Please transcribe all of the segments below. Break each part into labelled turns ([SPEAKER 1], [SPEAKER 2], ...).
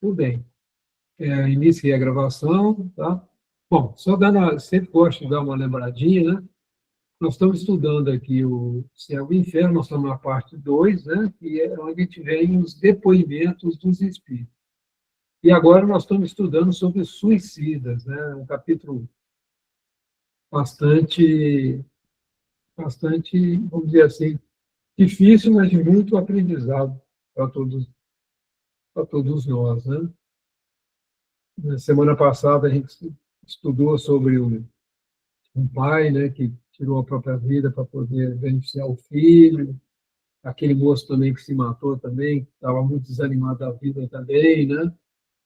[SPEAKER 1] Tudo bem. Iniciei a gravação, tá? Bom, só dando, sempre gosto de dar uma lembradinha, né? Nós estamos estudando aqui o Céu e o Inferno, nós estamos na parte 2, né? Que é onde a gente vê os depoimentos dos espíritos. E agora nós estamos estudando sobre os suicidas, né? Um capítulo bastante, vamos dizer assim, difícil, mas de muito aprendizado para todos nós, né? Na semana passada a gente estudou sobre um pai, né, que tirou a própria vida para poder beneficiar o filho, aquele moço também que se matou também, estava muito desanimado da vida também, né?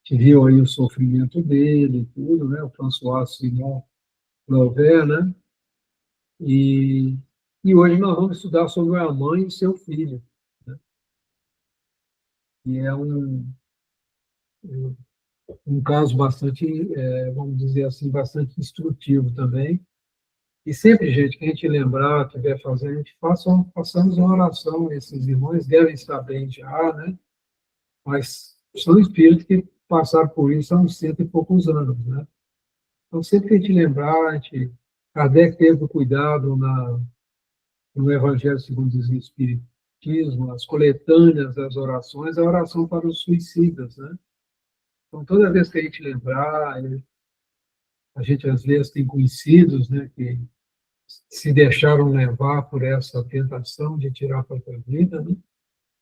[SPEAKER 1] Que viu aí o sofrimento dele, tudo, né? O François Simon Lauver, né? E, e hoje nós vamos estudar sobre a mãe e seu filho, né? E é um caso bastante, vamos dizer assim, bastante instrutivo também. E sempre, gente, que a gente lembrar, estiver fazendo, a gente façamos uma oração. Esses irmãos devem estar bem já, né? Mas são espíritos que passaram por isso há uns 100 e poucos anos, né? Então, sempre que a gente lembrar, Kardec teve cuidado no Evangelho segundo o Espiritismo, as coletâneas das orações, a oração para os suicidas, né? Então, toda vez que a gente lembrar, a gente às vezes tem conhecidos, né, que se deixaram levar por essa tentação de tirar a própria vida, né?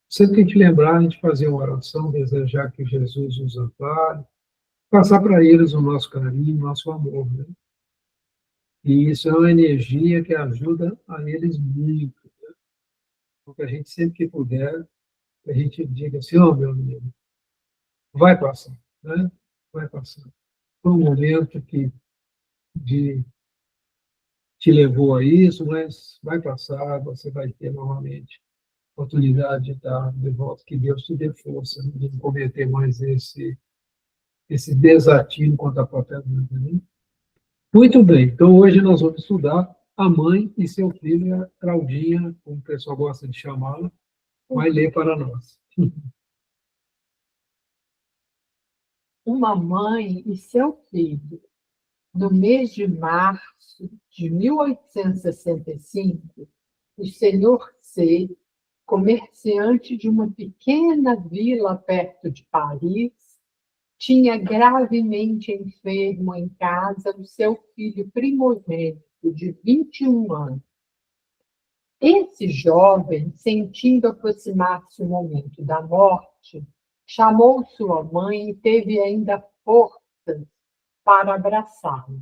[SPEAKER 1] Sempre que a gente lembrar, a gente fazer uma oração, desejar que Jesus os ampare, passar para eles o nosso carinho, o nosso amor, né? E isso é uma energia que ajuda a eles muito, porque a gente sempre que puder, a gente diga assim, ó, meu amigo, vai passar, né? Vai passar. Foi um momento que de, te levou a isso, mas vai passar, você vai ter novamente oportunidade de estar de volta, que Deus te dê força, né, de não cometer mais esse desatino contra a própria vida, né? Muito bem, então hoje nós vamos estudar a mãe e seu filho, a Claudinha, como o pessoal gosta de chamá-la, vai ler para nós.
[SPEAKER 2] Uma mãe e seu filho. No mês de março de 1865, o senhor C, comerciante de uma pequena vila perto de Paris, tinha gravemente enfermo em casa o seu filho primogênito, de 21 anos. Esse jovem, sentindo aproximar-se o momento da morte, chamou sua mãe e teve ainda forças para abraçá-lo.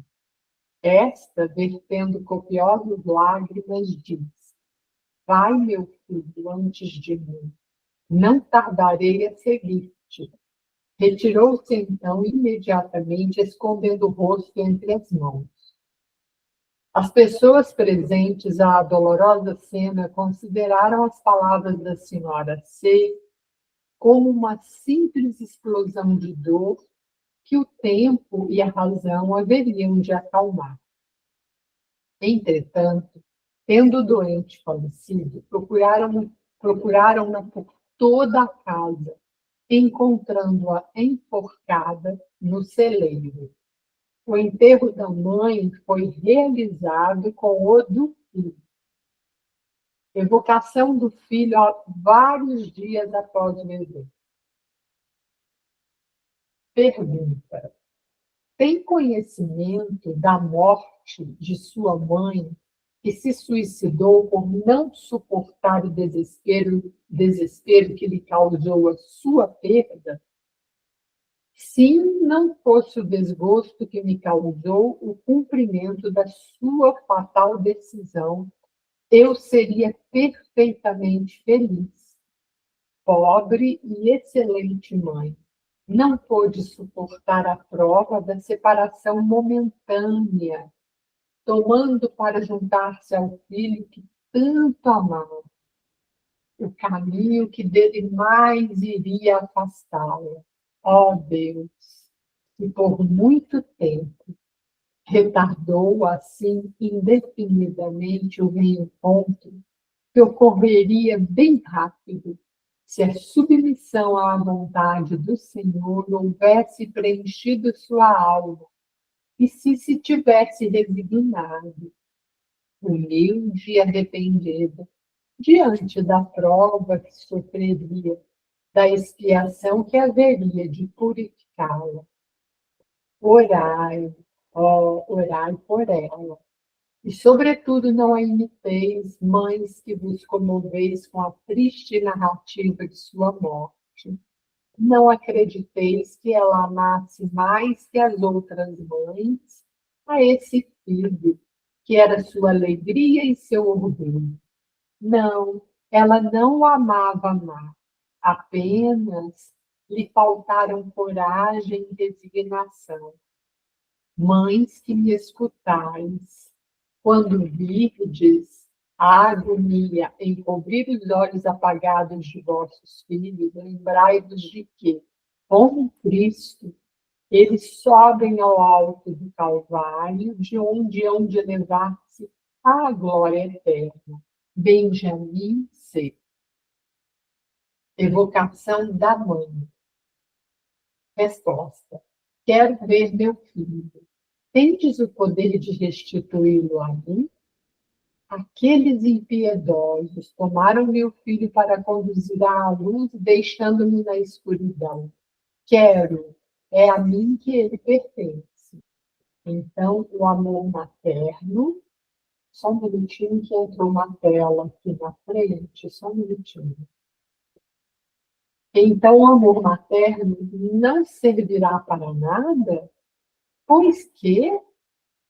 [SPEAKER 2] Esta, vertendo copiosas lágrimas, disse: vai, meu filho, antes de mim. Não tardarei a seguir-te. Retirou-se então imediatamente, escondendo o rosto entre as mãos. As pessoas presentes à dolorosa cena consideraram as palavras da senhora C como uma simples explosão de dor que o tempo e a razão haveriam de acalmar. Entretanto, tendo o doente falecido, procuraram-na por toda a casa, encontrando-a enforcada no celeiro. O enterro da mãe foi realizado com o do filho. Evocação do filho há vários dias após o evento. Pergunta: tem conhecimento da morte de sua mãe, que se suicidou por não suportar o desespero que lhe causou a sua perda? Se não fosse o desgosto que me causou o cumprimento da sua fatal decisão, eu seria perfeitamente feliz. Pobre e excelente mãe, não pôde suportar a prova da separação momentânea, tomando para juntar-se ao filho que tanto amava, o caminho que dele mais iria afastá-la. Ó Deus, e por muito tempo retardou assim indefinidamente o reencontro, que ocorreria bem rápido, se a submissão à vontade do Senhor houvesse preenchido sua alma, e se tivesse resignado, humilde e arrependida, diante da prova que sofreria, da expiação que haveria de purificá-la. Orai, ó, orai por ela. E, sobretudo, não a imiteis, mães que vos comoveis com a triste narrativa de sua morte. Não acrediteis que ela amasse mais que as outras mães a esse filho, que era sua alegria e seu orgulho. Não, ela não o amava mais. Apenas lhe faltaram coragem e resignação. Mães que me escutais, quando virdes a agonia encobrir os olhos apagados de vossos filhos, lembrai-vos de que, como Cristo, eles sobem ao alto do Calvário, de onde hão de elevar-se à glória eterna. Benjamim C. Evocação da mãe. Resposta. Quero ver meu filho. Tendes o poder de restituí-lo a mim? Aqueles impiedosos tomaram meu filho para conduzir à luz, deixando-me na escuridão. Quero, é a mim que ele pertence. Então, o amor materno, só um minutinho que entrou uma tela aqui na frente, só um minutinho. Então, o amor materno não servirá para nada, pois que,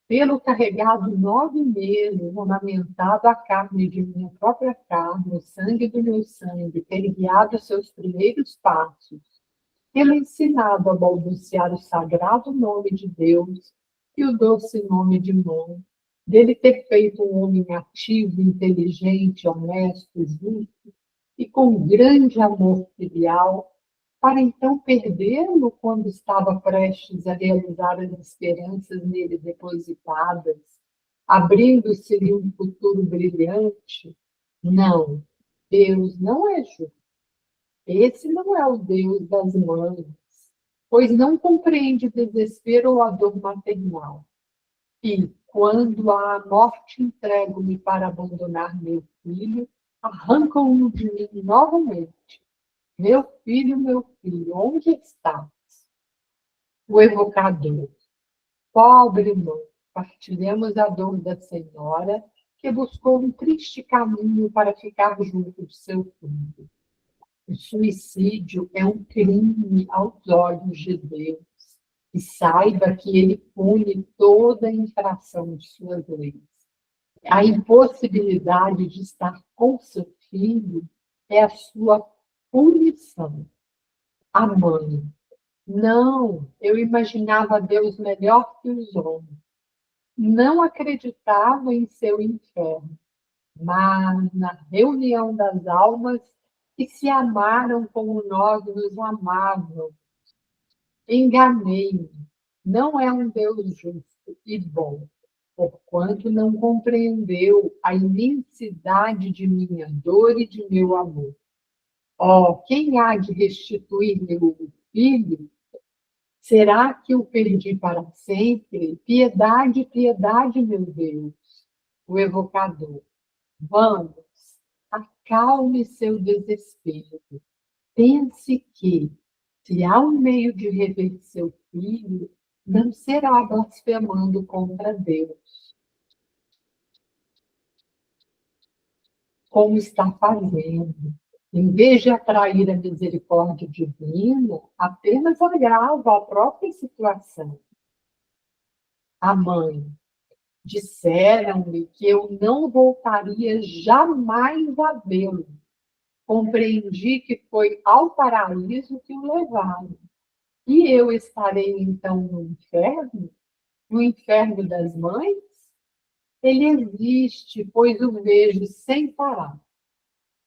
[SPEAKER 2] pelo carregado 9 meses, amamentado a carne de minha própria carne, o sangue do meu sangue, ter guiado seus primeiros passos, tê-lo ensinado a balbuciar o sagrado nome de Deus e o doce nome de mãe, dele ter feito um homem ativo, inteligente, honesto, justo e com grande amor filial, para então perdê-lo quando estava prestes a realizar as esperanças nele depositadas, abrindo-se-lhe um futuro brilhante? Não, Deus não é justo. Esse não é o Deus das mães, pois não compreende o desespero ou a dor maternal. E, quando à morte entrego-me para abandonar meu filho, arrancam-no de mim novamente. Meu filho, onde estás? O evocador. Pobre mãe, partilhemos a dor da senhora que buscou um triste caminho para ficar junto de seu filho. O suicídio é um crime aos olhos de Deus. E saiba que ele pune toda infração de suas leis. A impossibilidade de estar com seu filho é a sua punição. A mãe. Não, eu imaginava Deus melhor que os homens. Não acreditava em seu inferno. Mas na reunião das almas que se amaram como nós nos amávamos, enganei-me. Não é um Deus justo e bom, porquanto não compreendeu a imensidade de minha dor e de meu amor. Oh, quem há de restituir meu filho? Será que o perdi para sempre? Piedade, piedade, meu Deus. O evocador. Vamos, acalme seu desespero. Pense que, se há um meio de rever seu filho, não será blasfemando contra Deus, como está fazendo. Em vez de atrair a misericórdia divina, apenas agrava a própria situação. A mãe. Disseram-me que eu não voltaria jamais a vê-lo. Compreendi que foi ao paraíso que o levaram. E eu estarei, então, no inferno? No inferno das mães? Ele existe, pois o vejo sem parar.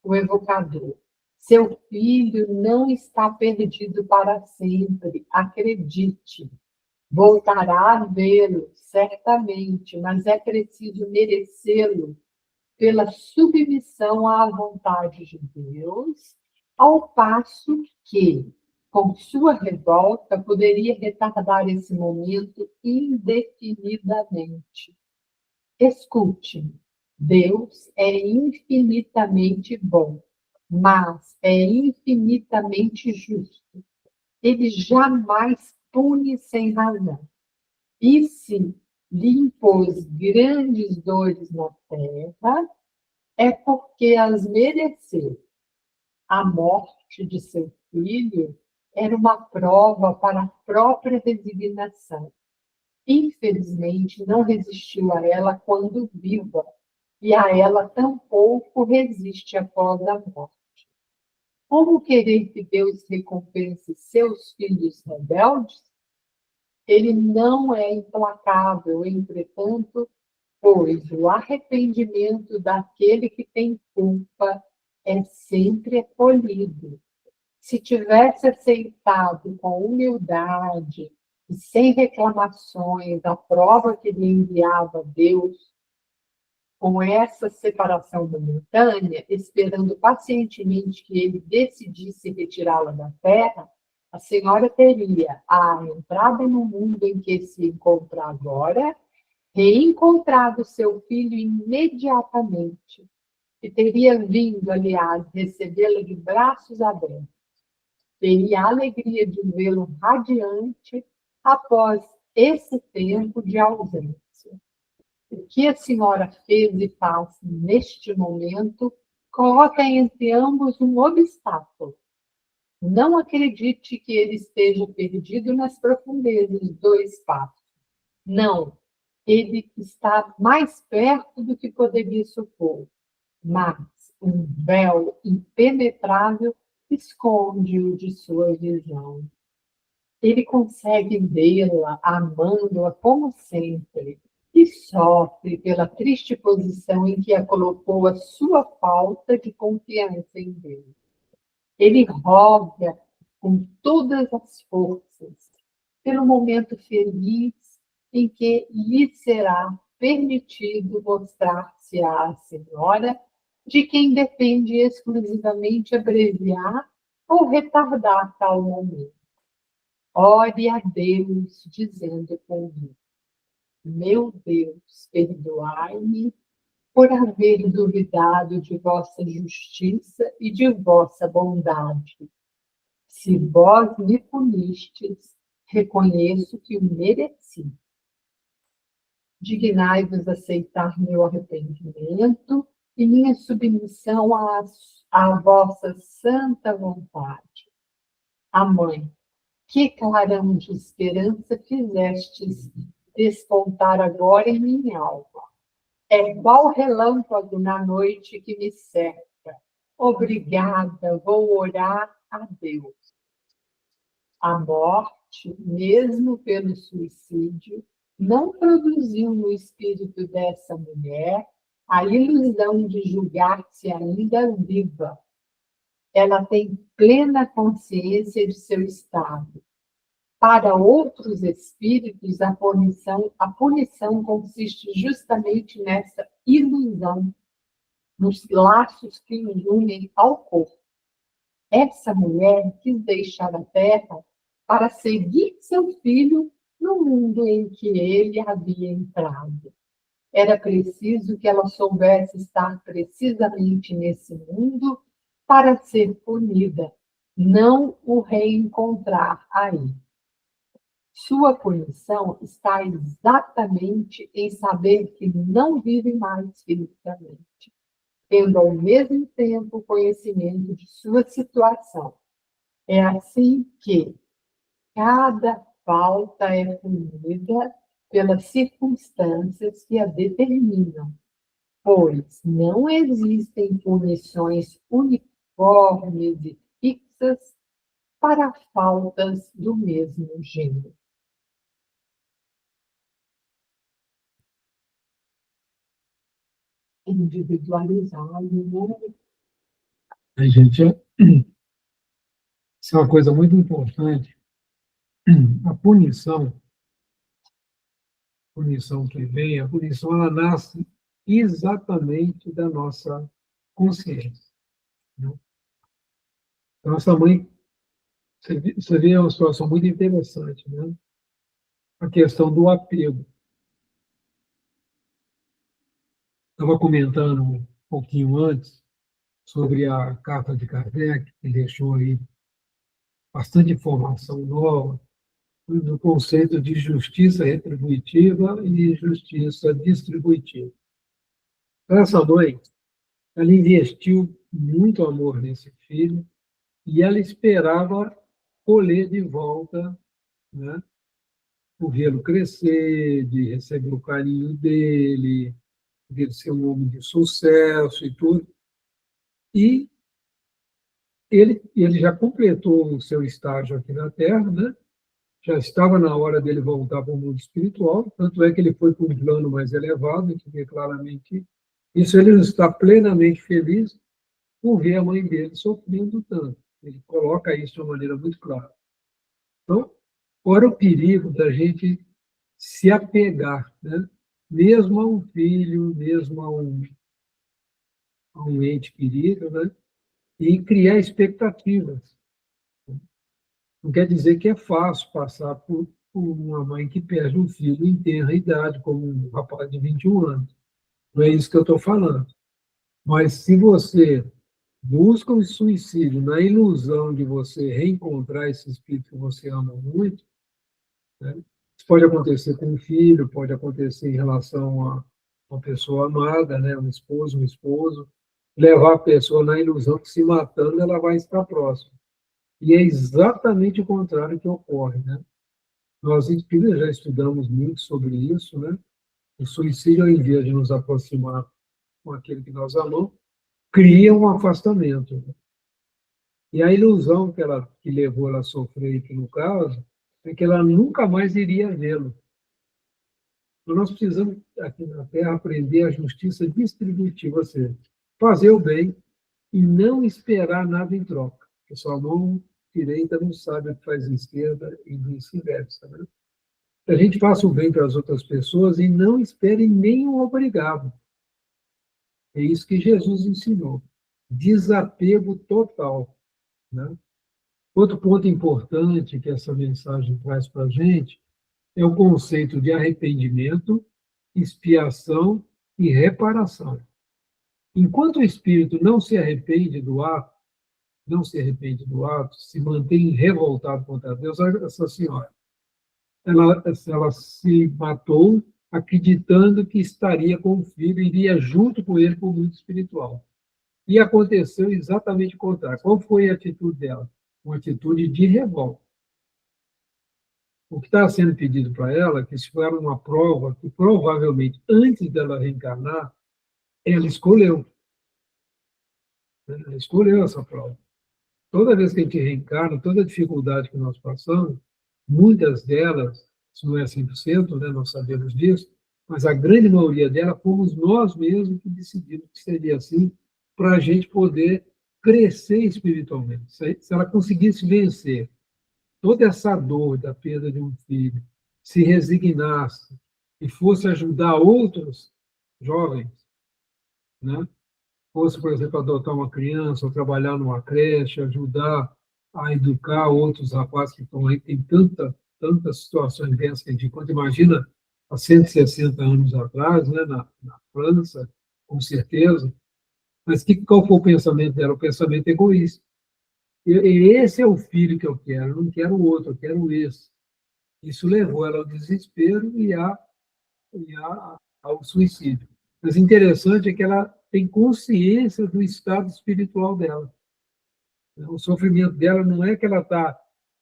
[SPEAKER 2] O evocador. Seu filho não está perdido para sempre, acredite. Voltará a vê-lo, certamente, mas é preciso merecê-lo pela submissão à vontade de Deus ao passo que, com sua revolta, poderia retardar esse momento indefinidamente. Escute-me, Deus é infinitamente bom, mas é infinitamente justo. Ele jamais pune sem razão. E se lhe impôs grandes dores na terra, é porque as mereceu. A morte de seu filho era uma prova para a própria resignação. Infelizmente, não resistiu a ela quando viva, e a ela tampouco resiste após a morte. Como querer que Deus recompense seus filhos rebeldes? Ele não é implacável, entretanto, pois o arrependimento daquele que tem culpa é sempre acolhido. Se tivesse aceitado com humildade e sem reclamações a prova que lhe enviava Deus, com essa separação momentânea, esperando pacientemente que ele decidisse retirá-la da terra, a senhora teria a entrada no mundo em que se encontra agora, reencontrado seu filho imediatamente, e teria vindo, aliás, recebê-lo de braços abertos. Teria a alegria de vê-lo radiante após esse tempo de ausência. O que a senhora fez e faz neste momento coloca entre ambos um obstáculo. Não acredite que ele esteja perdido nas profundezas do espaço. Não, ele está mais perto do que poderia supor, mas um véu impenetrável esconde-o de sua visão. Ele consegue vê-la, amando-a como sempre, e sofre pela triste posição em que a colocou a sua falta de confiança em Deus. Ele roga com todas as forças pelo momento feliz em que lhe será permitido mostrar-se à senhora, de quem depende exclusivamente abreviar ou retardar tal momento. Ore a Deus, dizendo comigo: meu Deus, perdoai-me por haver duvidado de vossa justiça e de vossa bondade. Se vós me punistes, reconheço que o mereci. Dignai-vos aceitar meu arrependimento e minha submissão à vossa santa vontade. A mãe, que clarão de esperança fizestes despontar agora em minha alma. É qual relâmpago na noite que me cerca. Obrigada, vou orar a Deus. A morte, mesmo pelo suicídio, não produziu no espírito dessa mulher a ilusão de julgar-se ainda viva. Ela tem plena consciência de seu estado. Para outros espíritos, a punição consiste justamente nessa ilusão, nos laços que nos unem ao corpo. Essa mulher quis deixar a terra para seguir seu filho no mundo em que ele havia entrado. Era preciso que ela soubesse estar precisamente nesse mundo para ser punida, não o reencontrar aí. Sua punição está exatamente em saber que não vive mais fisicamente, tendo ao mesmo tempo conhecimento de sua situação. É assim que cada falta é punida pelas circunstâncias que a determinam, pois não existem punições uniformes e fixas para faltas do mesmo gênero. Individualizado, né?
[SPEAKER 1] Gente, isso é uma coisa muito importante. A punição que vem, a punição ela nasce exatamente da nossa consciência, né? Então, essa mãe, você vê uma situação muito interessante, né? A questão do apego. Estava comentando um pouquinho antes sobre a carta de Kardec, que deixou aí bastante informação nova do conceito de justiça retributiva e justiça distributiva. Essa mãe, ela investiu muito amor nesse filho e ela esperava colher de volta, né, por vê-lo crescer, de receber o carinho dele, de ser um homem de sucesso e tudo. E ele já completou o seu estágio aqui na Terra, né? Já estava na hora dele voltar para o mundo espiritual, tanto é que ele foi para um plano mais elevado, que vê claramente isso. Ele está plenamente feliz por ver a mãe dele sofrendo tanto. Ele coloca isso de uma maneira muito clara. Então, fora o perigo da gente se apegar, né? Mesmo a um filho, mesmo a um ente querido, né? E criar expectativas. Não quer dizer que é fácil passar por uma mãe que perde um filho em tenra idade, como um rapaz de 21 anos. Não é isso que eu estou falando. Mas se você busca o suicídio na ilusão de você reencontrar esse espírito que você ama muito, né? Isso pode acontecer com um filho, pode acontecer em relação a uma pessoa amada, né? Um esposo, levar a pessoa na ilusão que se matando ela vai estar próxima. E é exatamente o contrário que ocorre, né? Nós espíritas já estudamos muito sobre isso, né? O suicídio, ao invés de nos aproximar com aquele que nós amamos, cria um afastamento, né? E a ilusão que levou ela a sofrer aqui no caso é que ela nunca mais iria vê-lo. Então, nós precisamos, aqui na Terra, aprender a justiça distributiva, ou seja, fazer o bem e não esperar nada em troca. Porque sua mão direita não sabe o que faz a esquerda e vice-versa, né? Que a gente faça o bem para as outras pessoas e não espere nenhum obrigado. É isso que Jesus ensinou. Desapego total, né? Outro ponto importante que essa mensagem traz para a gente é o conceito de arrependimento, expiação e reparação. Enquanto o espírito não se arrepende do ato, se mantém revoltado contra Deus, essa senhora, ela se matou acreditando que estaria com o filho, iria junto com ele para o mundo espiritual. E aconteceu exatamente o contrário. Qual foi a atitude dela? Uma atitude de revolta. O que está sendo pedido para ela é que se for uma prova que provavelmente antes dela reencarnar, ela escolheu. Ela escolheu essa prova. Toda vez que a gente reencarna, toda dificuldade que nós passamos, muitas delas, isso não é 100%, né, nós sabemos disso, mas a grande maioria delas fomos nós mesmos que decidimos que seria assim, para a gente poder crescer espiritualmente. Se ela conseguisse vencer toda essa dor da perda de um filho, se resignasse e fosse ajudar outros jovens, né? Fosse, por exemplo, adotar uma criança, ou trabalhar numa creche, ajudar a educar outros rapazes que estão aí, tem tantas situações dessas que a gente encontra. Imagina, há 160 anos atrás, né, na França, com certeza. Mas qual foi o pensamento dela? O pensamento egoísta. Esse é o filho que eu quero, eu não quero o outro, eu quero esse. Isso levou ela ao desespero ao suicídio. Mas interessante é que ela tem consciência do estado espiritual dela. O sofrimento dela não é que ela está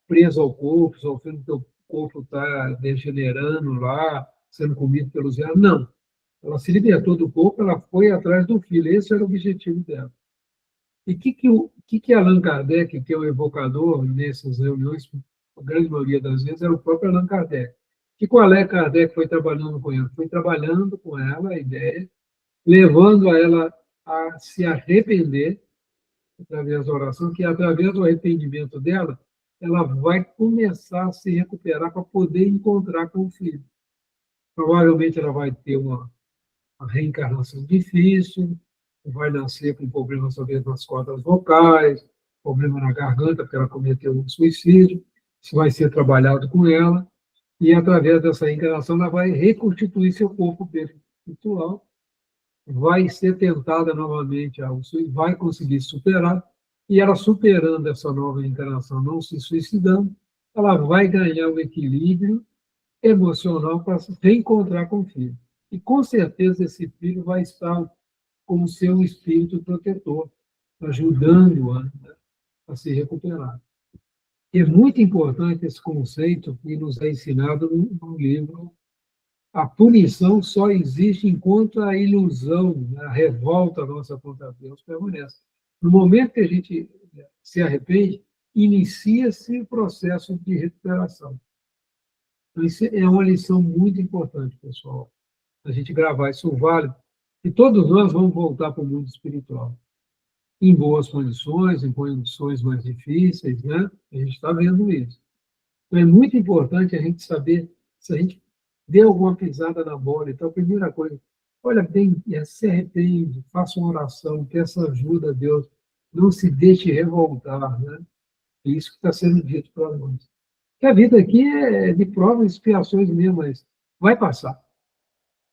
[SPEAKER 1] presa ao corpo, sofrendo que o corpo está degenerando lá, sendo comido pelos diabos. Não. Ela se libertou do corpo, ela foi atrás do filho. Esse era o objetivo dela. E que Allan Kardec, que é o evocador nessas reuniões, a grande maioria das vezes, era o próprio Allan Kardec. Que Allan Kardec foi trabalhando com ela? Foi trabalhando com ela a ideia, levando a ela a se arrepender, através da oração, que através do arrependimento dela, ela vai começar a se recuperar para poder encontrar com o filho. Provavelmente ela vai ter uma reencarnação difícil, vai nascer com problemas talvez nas cordas vocais, problema na garganta, porque ela cometeu um suicídio, isso vai ser trabalhado com ela, e através dessa reencarnação ela vai reconstituir seu corpo espiritual, vai ser tentada novamente, vai conseguir superar, e ela superando essa nova reencarnação, não se suicidando, ela vai ganhar o equilíbrio emocional para se reencontrar com o filho. E com certeza esse filho vai estar com o seu espírito protetor, ajudando-a, né, a se recuperar. E é muito importante esse conceito que nos é ensinado no livro. A punição só existe enquanto a ilusão, a revolta nossa contra Deus permanece. No momento que a gente se arrepende, inicia-se o processo de recuperação. Então, isso é uma lição muito importante, pessoal, a gente gravar isso vale. E todos nós vamos voltar para o mundo espiritual, em boas condições, em condições mais difíceis, né? A gente está vendo isso. Então, é muito importante a gente saber se a gente deu alguma pisada na bola. Então, a primeira coisa, olha bem, se arrepende, faça uma oração, peça ajuda a Deus, não se deixe revoltar, né? É isso que está sendo dito para nós. Que a vida aqui é de provas e expiações mesmo, mas vai passar.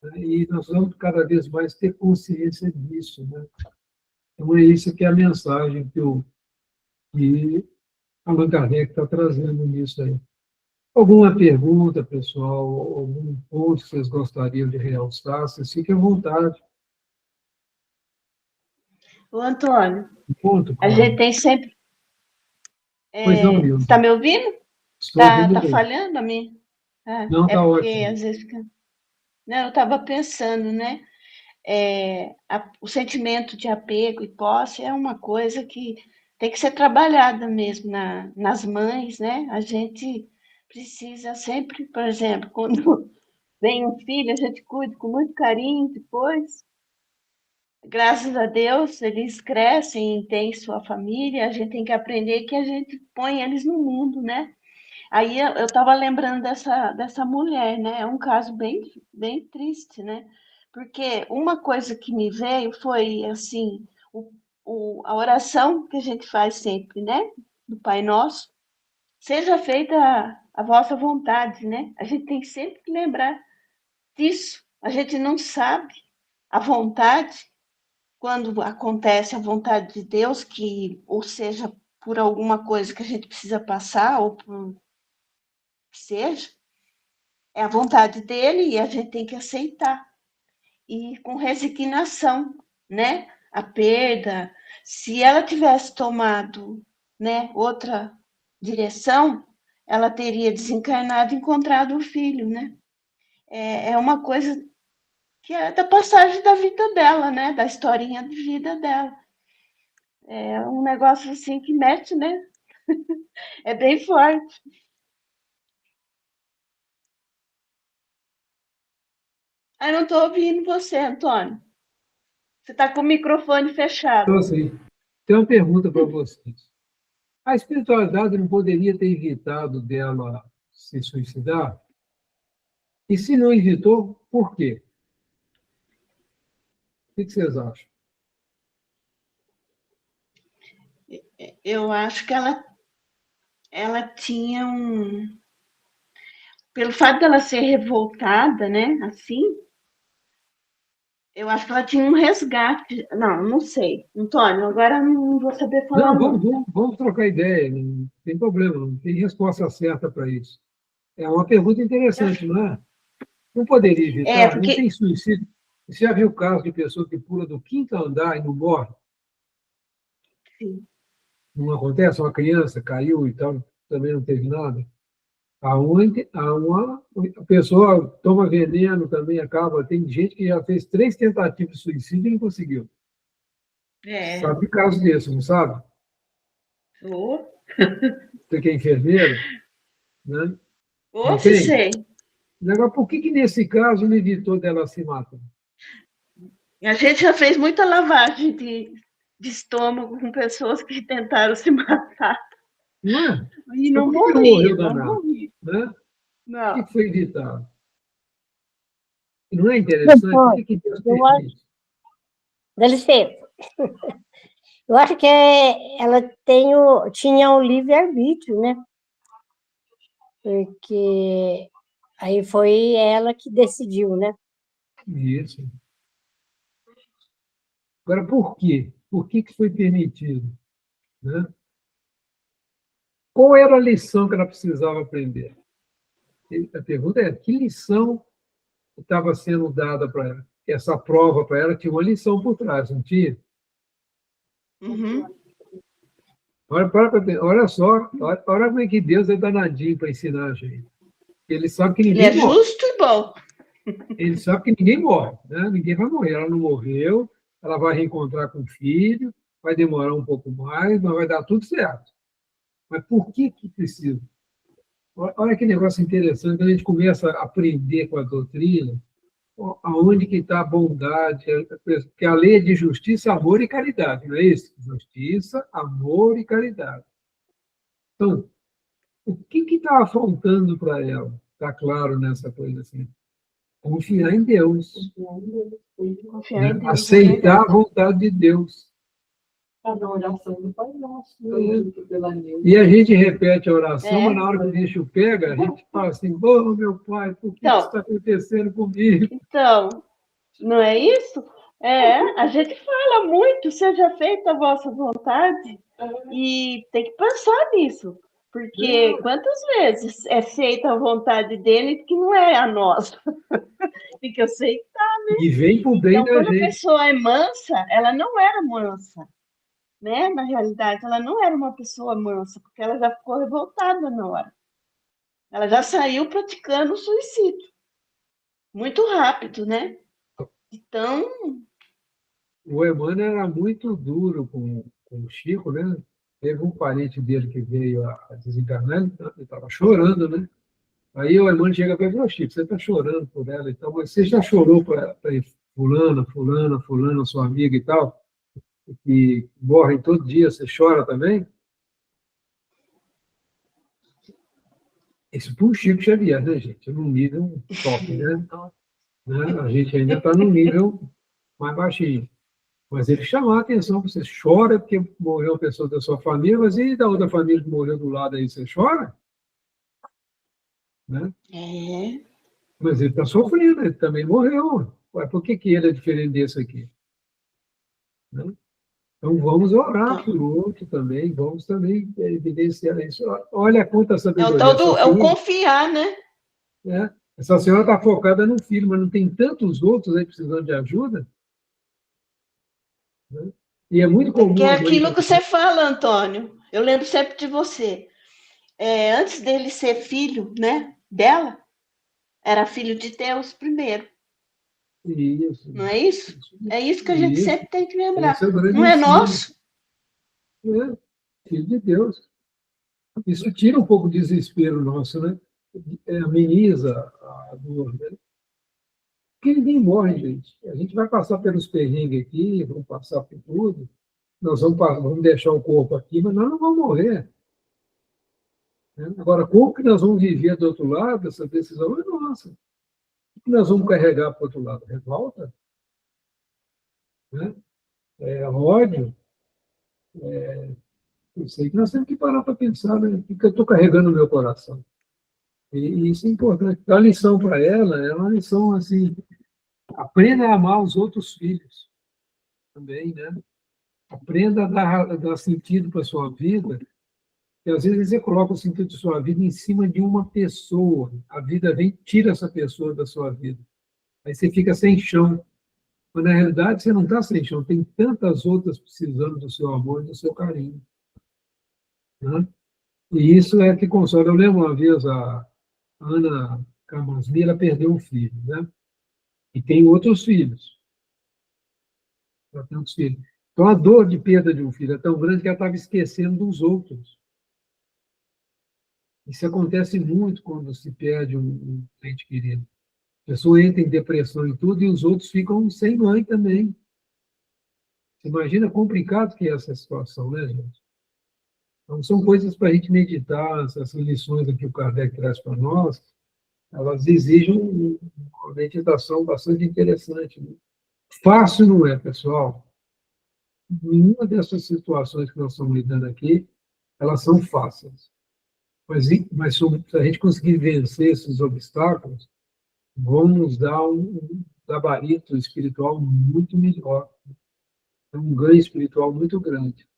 [SPEAKER 1] Né? E nós vamos cada vez mais ter consciência disso, né? Então, é isso que é a mensagem que Allan Kardec está trazendo nisso aí. Alguma pergunta, pessoal, algum ponto que vocês gostariam de realçar, vocês fiquem à vontade.
[SPEAKER 3] Ô, Antônio,
[SPEAKER 1] Ponto,
[SPEAKER 3] a gente tem sempre...
[SPEAKER 1] Pois não,
[SPEAKER 3] Você
[SPEAKER 1] Milton.
[SPEAKER 3] está me ouvindo?
[SPEAKER 1] Estou ouvindo
[SPEAKER 3] Tá
[SPEAKER 1] bem.
[SPEAKER 3] falhando a mim?
[SPEAKER 1] Não,
[SPEAKER 3] é
[SPEAKER 1] está
[SPEAKER 3] porque
[SPEAKER 1] ótimo.
[SPEAKER 3] às vezes fica... Não, eu estava pensando, né? O sentimento de apego e posse é uma coisa que tem que ser trabalhada mesmo nas mães, né? A gente precisa sempre, por exemplo, quando vem um filho, a gente cuida com muito carinho, depois, graças a Deus, eles crescem e têm sua família, a gente tem que aprender que a gente põe eles no mundo, né? Aí eu estava lembrando dessa mulher, né? É um caso bem triste, né? Porque uma coisa que me veio foi, assim, a oração que a gente faz sempre, né? Do Pai Nosso, seja feita a vossa vontade, né? A gente tem sempre que lembrar disso. A gente não sabe a vontade, quando acontece a vontade de Deus, ou seja, por alguma coisa que a gente precisa passar, ou por que seja, é a vontade dele e a gente tem que aceitar. E com resignação, né? A perda, se ela tivesse tomado, né, outra direção, ela teria desencarnado e encontrado o filho, né? É uma coisa que é da passagem da vida dela, né? Da historinha de vida dela. É um negócio assim que mexe, né? É bem forte. Eu não estou ouvindo você, Antônio. Você está com o microfone fechado.
[SPEAKER 1] Então, assim, tem uma pergunta para vocês. A espiritualidade não poderia ter evitado dela se suicidar? E se não evitou, por quê? O que vocês acham?
[SPEAKER 3] Eu acho que ela tinha um... Pelo fato dela ser revoltada, né? Assim, eu acho que ela tinha um resgate. Não sei. Antônio, agora não vou saber falar,
[SPEAKER 1] Não,
[SPEAKER 3] não.
[SPEAKER 1] vamos trocar ideia, não tem problema, não tem resposta certa para isso. É uma pergunta interessante, não é? Não poderia evitar? Não tem
[SPEAKER 3] Porque...
[SPEAKER 1] suicídio? Você já viu o caso de pessoa que pula do quinto andar e não morre?
[SPEAKER 3] Sim.
[SPEAKER 1] Não acontece? Uma criança caiu e tal, também não teve nada? A pessoa toma veneno também, acaba. Tem gente que já fez 3 tentativas de suicídio e não conseguiu. Sabe de caso desse, não sabe?
[SPEAKER 3] Oh.
[SPEAKER 1] Você que é enfermeiro, né? Não
[SPEAKER 3] Se
[SPEAKER 1] tem?
[SPEAKER 3] sei.
[SPEAKER 1] Agora, por que nesse caso não evitou dela se matar?
[SPEAKER 3] A gente já fez muita lavagem de estômago com pessoas que tentaram se matar.
[SPEAKER 1] Não é?
[SPEAKER 3] E
[SPEAKER 1] Mas
[SPEAKER 3] não
[SPEAKER 1] por que não morreu
[SPEAKER 3] morria, não
[SPEAKER 1] danado?
[SPEAKER 3] morria.
[SPEAKER 1] Né?
[SPEAKER 3] Não.
[SPEAKER 1] O que foi evitado? E não é interessante? Por que Deus
[SPEAKER 4] Eu acho,
[SPEAKER 1] permite?
[SPEAKER 4] dá licença. Eu acho que ela tinha o livre-arbítrio, né? Porque aí foi ela que decidiu, né?
[SPEAKER 1] Isso. Agora, por quê? Por que que foi permitido? Né? Qual era a lição que ela precisava aprender? A pergunta é, que lição estava sendo dada para ela? Essa prova para ela tinha uma lição por trás, não tinha?
[SPEAKER 3] Uhum.
[SPEAKER 1] Olha só, olha como é que Deus é danadinho para ensinar a gente. Ele sabe que
[SPEAKER 3] Ele
[SPEAKER 1] ninguém
[SPEAKER 3] é
[SPEAKER 1] morre.
[SPEAKER 3] justo e bom.
[SPEAKER 1] Ele sabe que ninguém morre, né? Ninguém vai morrer. Ela não morreu, ela vai reencontrar com o filho, vai demorar um pouco mais, mas vai dar tudo certo. Mas por que precisa? Olha que negócio interessante, quando a gente começa a aprender com a doutrina, aonde que está a bondade, porque a lei é de justiça, amor e caridade, não é isso? Justiça, amor e caridade. Então, o que estava faltando para ela? Está claro nessa coisa assim. Confiar em Deus,
[SPEAKER 3] Confiar em
[SPEAKER 1] né?
[SPEAKER 3] Deus,
[SPEAKER 1] Aceitar a vontade de Deus.
[SPEAKER 2] Cada oração do Pai Nosso, pela Neuza.
[SPEAKER 1] E a gente repete a oração,
[SPEAKER 3] É.
[SPEAKER 1] mas na hora que o bicho pega, a gente fala assim, oh, meu pai, por que
[SPEAKER 3] Então.
[SPEAKER 1] isso está acontecendo comigo?
[SPEAKER 3] Então, não é isso? A gente fala muito, seja feita a vossa vontade, e tem que pensar nisso, porque quantas vezes é feita a vontade dele que não é a nossa? Tem que aceitar.
[SPEAKER 1] E vem por bem
[SPEAKER 3] Então,
[SPEAKER 1] da
[SPEAKER 3] quando a
[SPEAKER 1] gente.
[SPEAKER 3] pessoa é mansa, ela não era mansa, né? Na realidade, ela não era uma pessoa mansa, porque ela já ficou revoltada na hora. Ela já saiu praticando suicídio. Muito rápido, né? Então,
[SPEAKER 1] O Emmanuel era muito duro com o Chico, né? Teve um parente dele que veio a desencarnar, ele estava chorando, né? Aí o Emmanuel chega para ele e fala, Chico, você está chorando por ela, então, mas você já chorou para fulana, sua amiga e tal, que morrem todo dia, você chora também? Isso para o Chico Xavier, né, gente? Num nível top, né? A gente ainda está num nível mais baixinho. Mas ele chamou a atenção, você chora porque morreu uma pessoa da sua família, mas e da outra família que morreu do lado aí, você chora? Né? Mas ele está sofrendo, ele também morreu. Ué, por que ele é diferente desse aqui? Né? Então vamos orar por outro também, vamos também evidenciar isso. Olha quanta
[SPEAKER 3] é o
[SPEAKER 1] sabedoria.
[SPEAKER 3] tal do confiar, né?
[SPEAKER 1] Essa senhora está focada no filho, mas não tem tantos outros aí precisando de ajuda? Né? E é muito comum.
[SPEAKER 3] Que é aquilo que você fala, Antônio. Eu lembro sempre de você. Antes dele ser filho, né, dela, era filho de Deus primeiro.
[SPEAKER 1] Isso.
[SPEAKER 3] Não é isso? É isso que a gente sempre tem que lembrar.
[SPEAKER 1] Não
[SPEAKER 3] é nosso?
[SPEAKER 1] Filho de Deus. Isso tira um pouco o desespero nosso, né? Ameniza a dor, né? Porque ninguém morre, gente. A gente vai passar pelos perrengues aqui, vamos passar por tudo, nós vamos deixar o corpo aqui, mas nós não vamos morrer. Né? Agora, como que nós vamos viver do outro lado? Essa decisão é nossa. O que nós vamos carregar para o outro lado? Revolta? Né? Ódio? Isso aí que nós temos que parar para pensar, né? O que eu estou carregando no meu coração? E isso é importante. A lição para ela é uma lição assim: aprenda a amar os outros filhos também, né? Aprenda a dar sentido para a sua vida. E às vezes você coloca o sentido de sua vida em cima de uma pessoa. A vida vem, tira essa pessoa da sua vida. Aí você fica sem chão. Mas na realidade você não está sem chão. Tem tantas outras precisando do seu amor e do seu carinho. Né? E isso é que consola. Eu lembro uma vez a Ana Camasmi, ela perdeu um filho, né? E tem outros filhos. Ela tem outros filhos. Então, a dor de perda de um filho é tão grande que ela estava esquecendo dos outros. Isso acontece muito quando se perde um ente querido. A pessoa entra em depressão e tudo, e os outros ficam sem mãe também. Você imagina complicado que é essa situação, né, gente? Então, são coisas para a gente meditar, essas lições que o Kardec traz para nós, elas exigem uma meditação bastante interessante. Né? Fácil não é, pessoal. nenhuma dessas situações que nós estamos lidando aqui, elas são fáceis. Mas se a gente conseguir vencer esses obstáculos, vão nos dar um gabarito espiritual muito melhor, um ganho espiritual muito grande.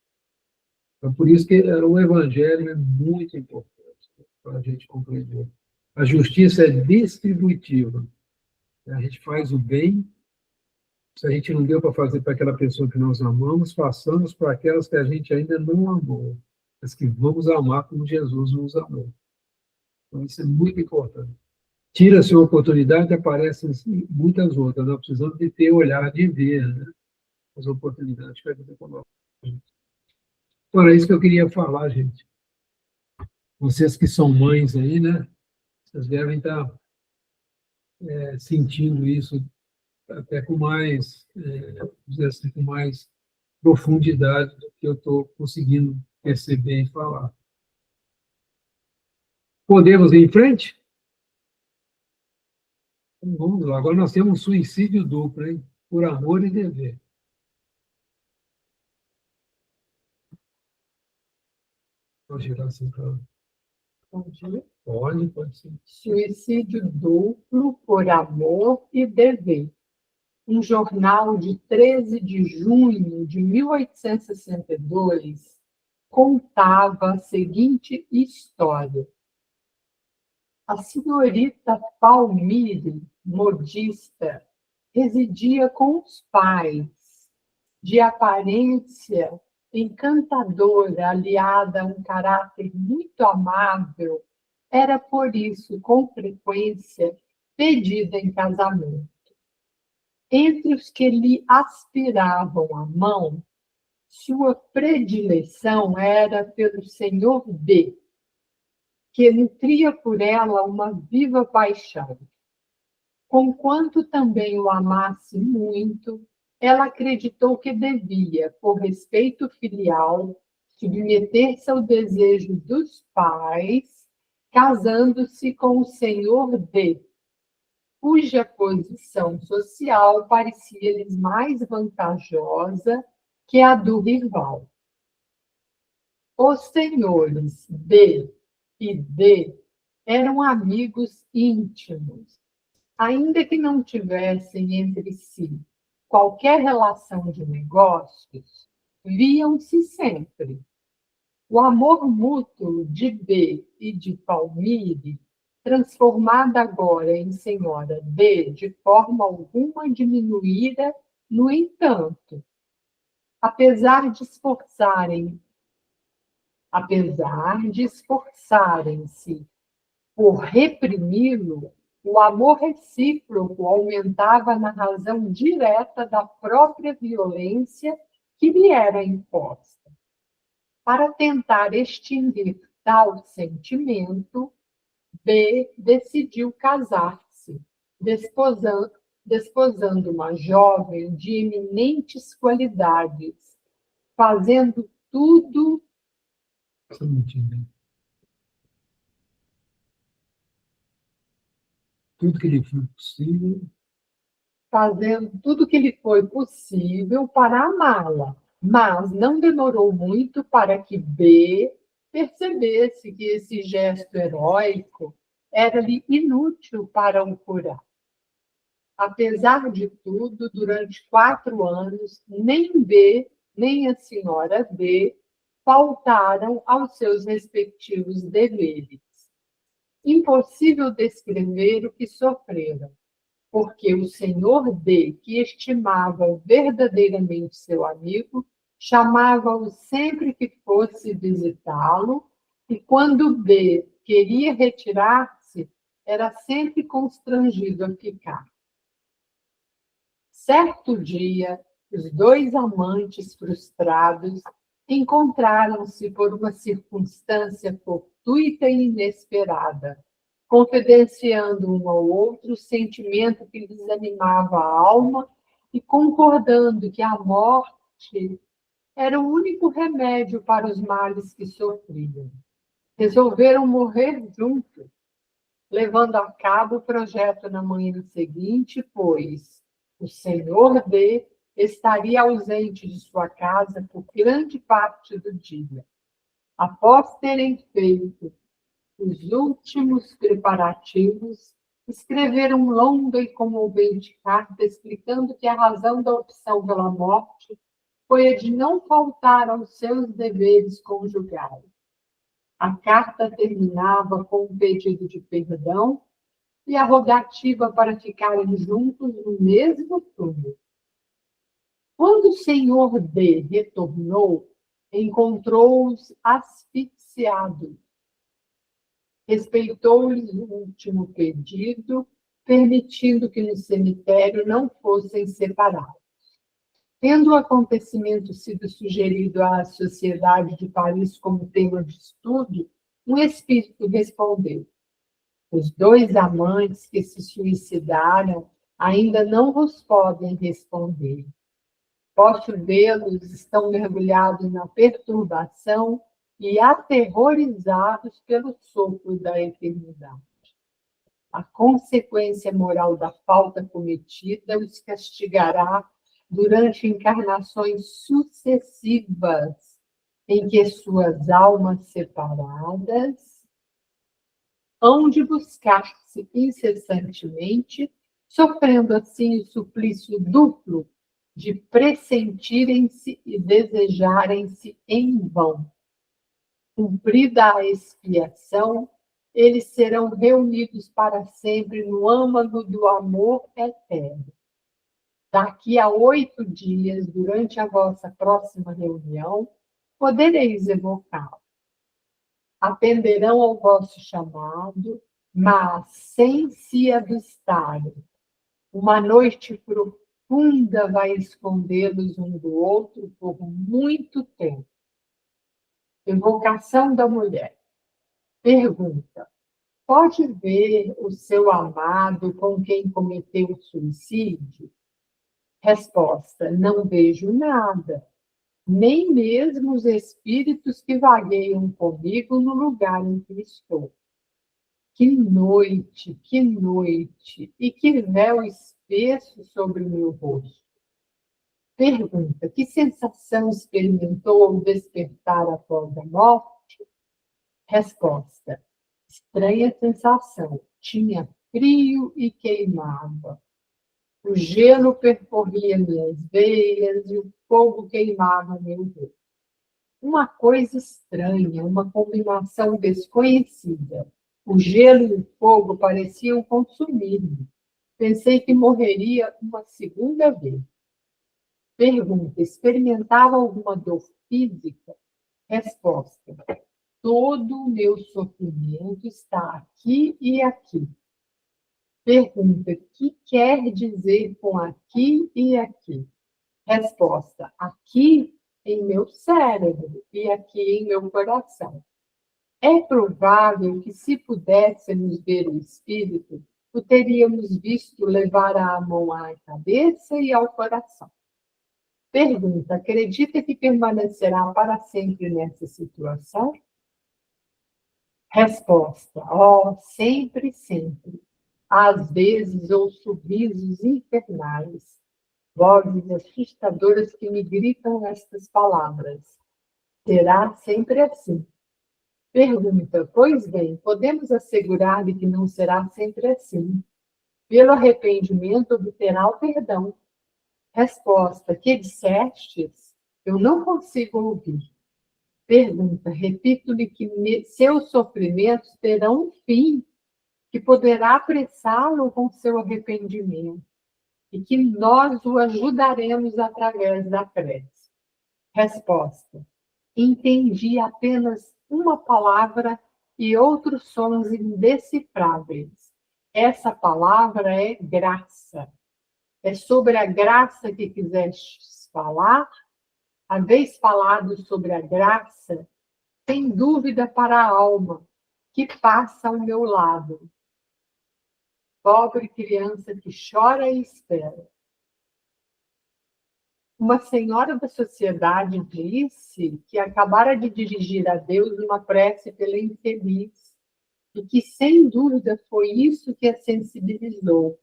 [SPEAKER 1] Então, por isso que o evangelho é muito importante para a gente compreender. A justiça é distributiva. A gente faz o bem. Se a gente não deu para fazer para aquela pessoa que nós amamos, façamos para aquelas que a gente ainda não amou, mas que vamos amar como Jesus nos amou. Então, isso é muito importante. Tira-se uma oportunidade e aparecem muitas outras. Nós precisamos de ter olhar de ver, né, as oportunidades que vai ter conosco. Então, é isso que eu queria falar, gente. Vocês que são mães aí, né? Vocês devem estar sentindo isso até com mais, dizer assim, com mais profundidade do que eu estou conseguindo perceber e falar. Podemos ir em frente? Então, vamos lá. Agora nós temos um suicídio duplo, hein? Por amor e dever. Pode girar assim para... Pode ser.
[SPEAKER 2] Suicídio duplo por amor e dever. Um jornal de 13 de junho de 1862 contava a seguinte história. A senhorita Palmire, modista, residia com os pais, de aparência encantadora, aliada a um caráter muito amável, era por isso, com frequência, pedida em casamento. Entre os que lhe aspiravam a mão, sua predileção era pelo senhor B, que nutria por ela uma viva paixão. Conquanto também o amasse muito, ela acreditou que devia, por respeito filial, submeter-se ao desejo dos pais, casando-se com o senhor D, cuja posição social parecia-lhes mais vantajosa que a do rival. Os senhores B e D eram amigos íntimos, ainda que não tivessem entre si qualquer relação de negócios, viam-se sempre. O amor mútuo de B e de Palmire, transformada agora em senhora D, de forma alguma diminuíra, no entanto, apesar de esforçarem-se por reprimi-lo, o amor recíproco aumentava na razão direta da própria violência que lhe era imposta. Para tentar extinguir tal sentimento, B decidiu casar-se, desposando uma jovem de eminentes qualidades, fazendo tudo
[SPEAKER 1] que lhe foi possível.
[SPEAKER 2] Fazendo tudo que lhe foi possível para amá-la, mas não demorou muito para que B percebesse que esse gesto heróico era-lhe inútil para o curar. Apesar de tudo, durante 4 anos, nem B, nem a senhora D faltaram aos seus respectivos deveres. Impossível descrever o que sofreram, porque o senhor D, que estimava verdadeiramente seu amigo, chamava-o sempre que fosse visitá-lo, e quando B queria retirar-se, era sempre constrangido a ficar. Certo dia, os 2 amantes frustrados encontraram-se por uma circunstância fortuita e inesperada, confidenciando um ao outro o sentimento que lhes animava a alma e concordando que a morte era o único remédio para os males que sofriam. Resolveram morrer juntos, levando a cabo o projeto na manhã seguinte, pois o senhor D estaria ausente de sua casa por grande parte do dia. Após terem feito os últimos preparativos, escreveram longa e comovente carta explicando que a razão da opção pela morte foi a de não faltar aos seus deveres conjugais. A carta terminava com um pedido de perdão e a rogativa para ficarem juntos no mesmo túmulo. Quando o senhor D retornou, encontrou-os asfixiados. Respeitou-lhes o último pedido, permitindo que no cemitério não fossem separados. Tendo o acontecimento sido sugerido à Sociedade de Paris como tema de estudo, um espírito respondeu: os dois amantes que se suicidaram ainda não vos podem responder. Posso vê-los, estão mergulhados na perturbação e aterrorizados pelo sopro da eternidade. A consequência moral da falta cometida os castigará durante encarnações sucessivas, em que suas almas separadas hão de buscar-se incessantemente, sofrendo assim o suplício duplo de pressentirem-se e desejarem-se em vão. Cumprida a expiação, eles serão reunidos para sempre no âmago do amor eterno. Daqui a 8 dias, durante a vossa próxima reunião, podereis evocá-lo. Atenderão ao vosso chamado, mas sem se avistarem. Uma noite profunda vai escondê-los um do outro por muito tempo. Evocação da mulher. Pergunta: pode ver o seu amado com quem cometeu o suicídio? Resposta: não vejo nada, nem mesmo os espíritos que vagueiam comigo no lugar em que estou. Que noite, e que véu espesso sobre o meu rosto. Pergunta: que sensação experimentou ao despertar após a morte? Resposta: estranha sensação. Tinha frio e queimava. O gelo percorria minhas veias e o fogo queimava meu rosto. Uma coisa estranha, uma combinação desconhecida. O gelo e o fogo pareciam consumir-me. Pensei que morreria uma segunda vez. Pergunta: experimentava alguma dor física? Resposta: todo o meu sofrimento está aqui e aqui. Pergunta: o que quer dizer com aqui e aqui? Resposta: aqui em meu cérebro e aqui em meu coração. É provável que, se pudéssemos ver o espírito, o teríamos visto levar a mão à cabeça e ao coração. Pergunta: acredita que permanecerá para sempre nessa situação? Resposta: oh, sempre, sempre. Às vezes ouço risos infernais, vozes assustadoras que me gritam estas palavras. Será sempre assim. Pergunta: pois bem, podemos assegurar-lhe que não será sempre assim. Pelo arrependimento obterá o perdão. Resposta: que dissestes? Eu não consigo ouvir. Pergunta: repito-lhe que seus sofrimentos terão um fim, que poderá apressá-lo com seu arrependimento, e que nós o ajudaremos através da prece. Resposta: entendi apenas uma palavra e outros sons indecifráveis. Essa palavra é graça. É sobre a graça que quisestes falar? Haveis falado sobre a graça, sem dúvida para a alma, que passa ao meu lado. Pobre criança que chora e espera. Uma senhora da sociedade disse que acabara de dirigir a Deus uma prece pela infeliz, e que, sem dúvida, foi isso que a sensibilizou.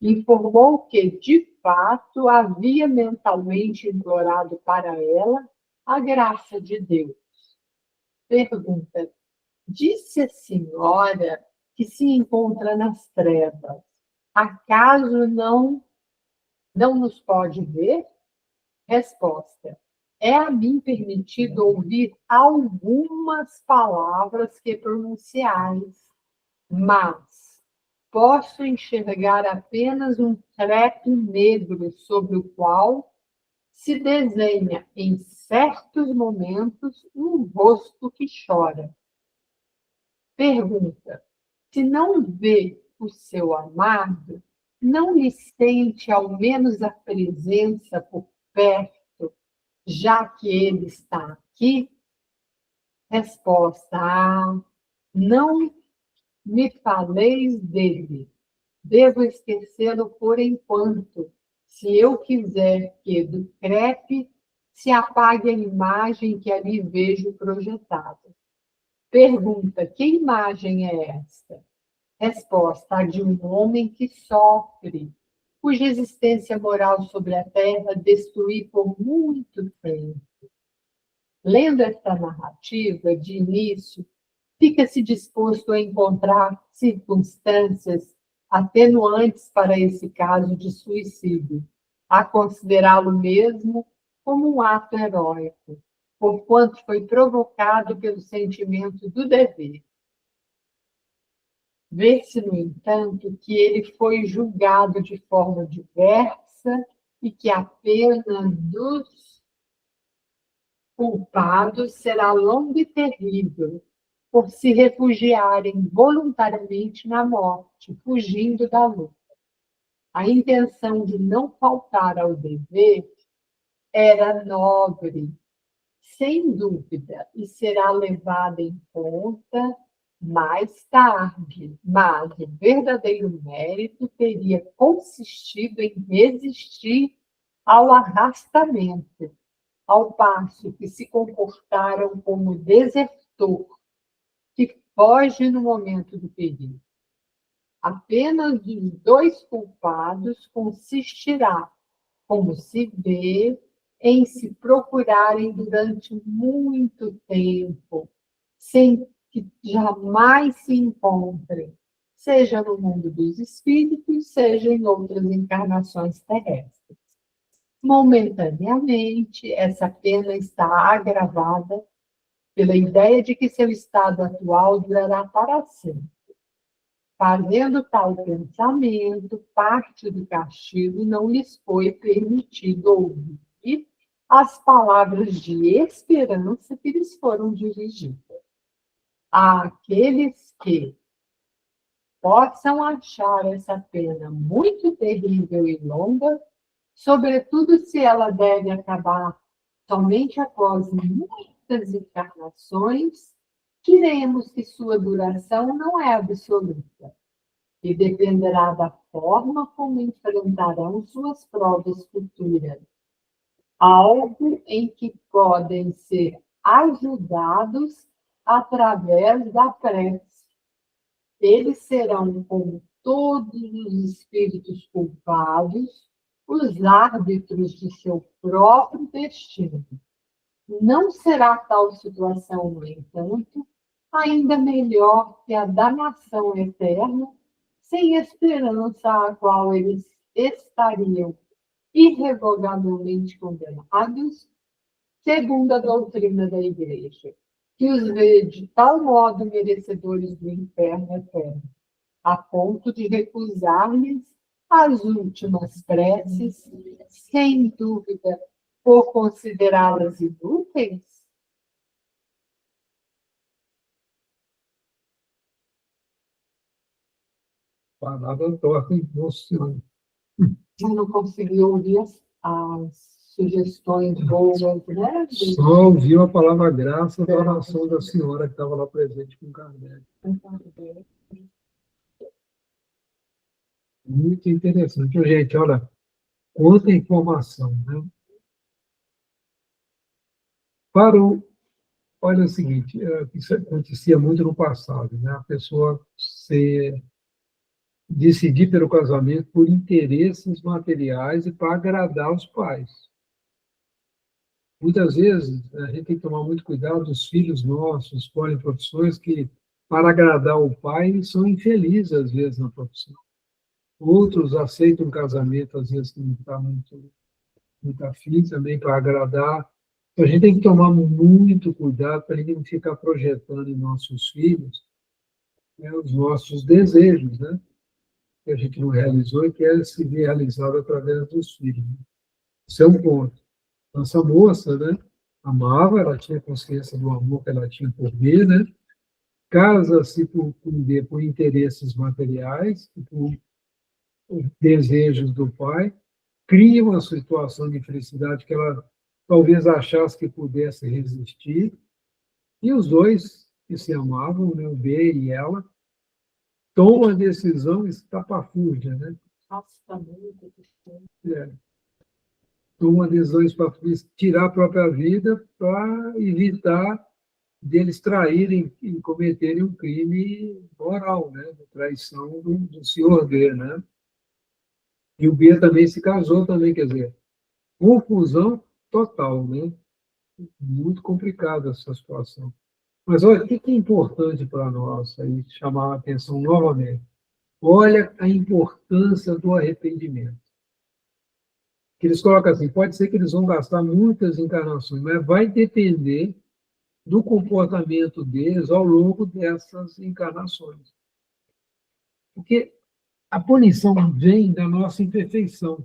[SPEAKER 2] Informou que, de fato, havia mentalmente implorado para ela a graça de Deus. Pergunta: disse a senhora que se encontra nas trevas, acaso não nos pode ver? Resposta: é a mim permitido ouvir algumas palavras que pronunciais, mas posso enxergar apenas um crepe negro sobre o qual se desenha, em certos momentos, um rosto que chora. Pergunta: se não vê o seu amado, não lhe sente ao menos a presença por perto, já que ele está aqui? Resposta: não me faleis dele. Devo esquecê-lo por enquanto, se eu quiser que do crepe se apague a imagem que ali vejo projetada. Pergunta: que imagem é esta? Resposta: a de um homem que sofre, cuja existência moral sobre a terra destruí por muito tempo. Lendo esta narrativa, de início, fica-se disposto a encontrar circunstâncias atenuantes para esse caso de suicídio, a considerá-lo mesmo como um ato heróico, porquanto foi provocado pelo sentimento do dever. Vê-se, no entanto, que ele foi julgado de forma diversa e que a pena dos culpados será longa e terrível, por se refugiarem voluntariamente na morte, fugindo da luta. A intenção de não faltar ao dever era nobre, sem dúvida, e será levada em conta mais tarde, mas o verdadeiro mérito teria consistido em resistir ao arrastamento, ao passo que se comportaram como desertor, que foge no momento do perigo. Apenas dos dois culpados consistirá, como se vê, em se procurarem durante muito tempo, sem que jamais se encontrem, seja no mundo dos espíritos, seja em outras encarnações terrestres. Momentaneamente, essa pena está agravada pela ideia de que seu estado atual durará para sempre. Fazendo tal pensamento, parte do castigo não lhes foi permitido ouvir as palavras de esperança que lhes foram dirigidas. Àqueles que possam achar essa pena muito terrível e longa, sobretudo se ela deve acabar somente após muitas encarnações, diremos que sua duração não é absoluta e dependerá da forma como enfrentarão suas provas futuras, algo em que podem ser ajudados através da prece. Eles serão, como todos os espíritos culpados, os árbitros de seu próprio destino. Não será tal situação, no entanto, ainda melhor que a danação eterna, sem esperança à qual eles estariam irrevogavelmente condenados, segundo a doutrina da Igreja, que os vê de tal modo merecedores do inferno eterno, a ponto de recusar-lhes as últimas preces, sem dúvida, por considerá-las inúteis?
[SPEAKER 1] Palavra torta, hein? Nossa Senhora.
[SPEAKER 2] Eu não consegui ouvir as sugestões boas, né?
[SPEAKER 1] Só ouviu a palavra graça da oração da senhora que estava lá presente com Kardec. Muito interessante. Gente, olha, quanta informação, né? Olha o seguinte, isso acontecia muito no passado, né? A pessoa ser decidir pelo casamento por interesses materiais e para agradar os pais. Muitas vezes, a gente tem que tomar muito cuidado, os filhos nossos escolhem profissões que, para agradar o pai, são infelizes, às vezes, na profissão. Outros aceitam um casamento, às vezes, que não está muito afim também para agradar. Então, a gente tem que tomar muito cuidado para a gente não ficar projetando em nossos filhos, né, os nossos desejos, né, que a gente não realizou e quer se ver realizado através dos filhos. Isso é um ponto. Nossa moça, né, amava, ela tinha consciência do amor que ela tinha por B, né, casa-se por B por interesses materiais, por desejos do pai, cria uma situação de felicidade que ela talvez achasse que pudesse resistir, e os dois que se amavam, né, o B e ela, tomam a decisão estapafúrdia, né?
[SPEAKER 2] Nossa, muito
[SPEAKER 1] É, tomam a decisão estapafúrdia, tirar a própria vida para evitar deles traírem e cometerem um crime moral, né? De traição do senhor B, né? E o B também se casou também, quer dizer, confusão total, né? Muito complicada essa situação. Mas olha, o que é importante para nós aí chamar a atenção novamente? Olha a importância do arrependimento. Que eles colocam assim, pode ser que eles vão gastar muitas encarnações, mas vai depender do comportamento deles ao longo dessas encarnações. Porque a punição vem da nossa imperfeição.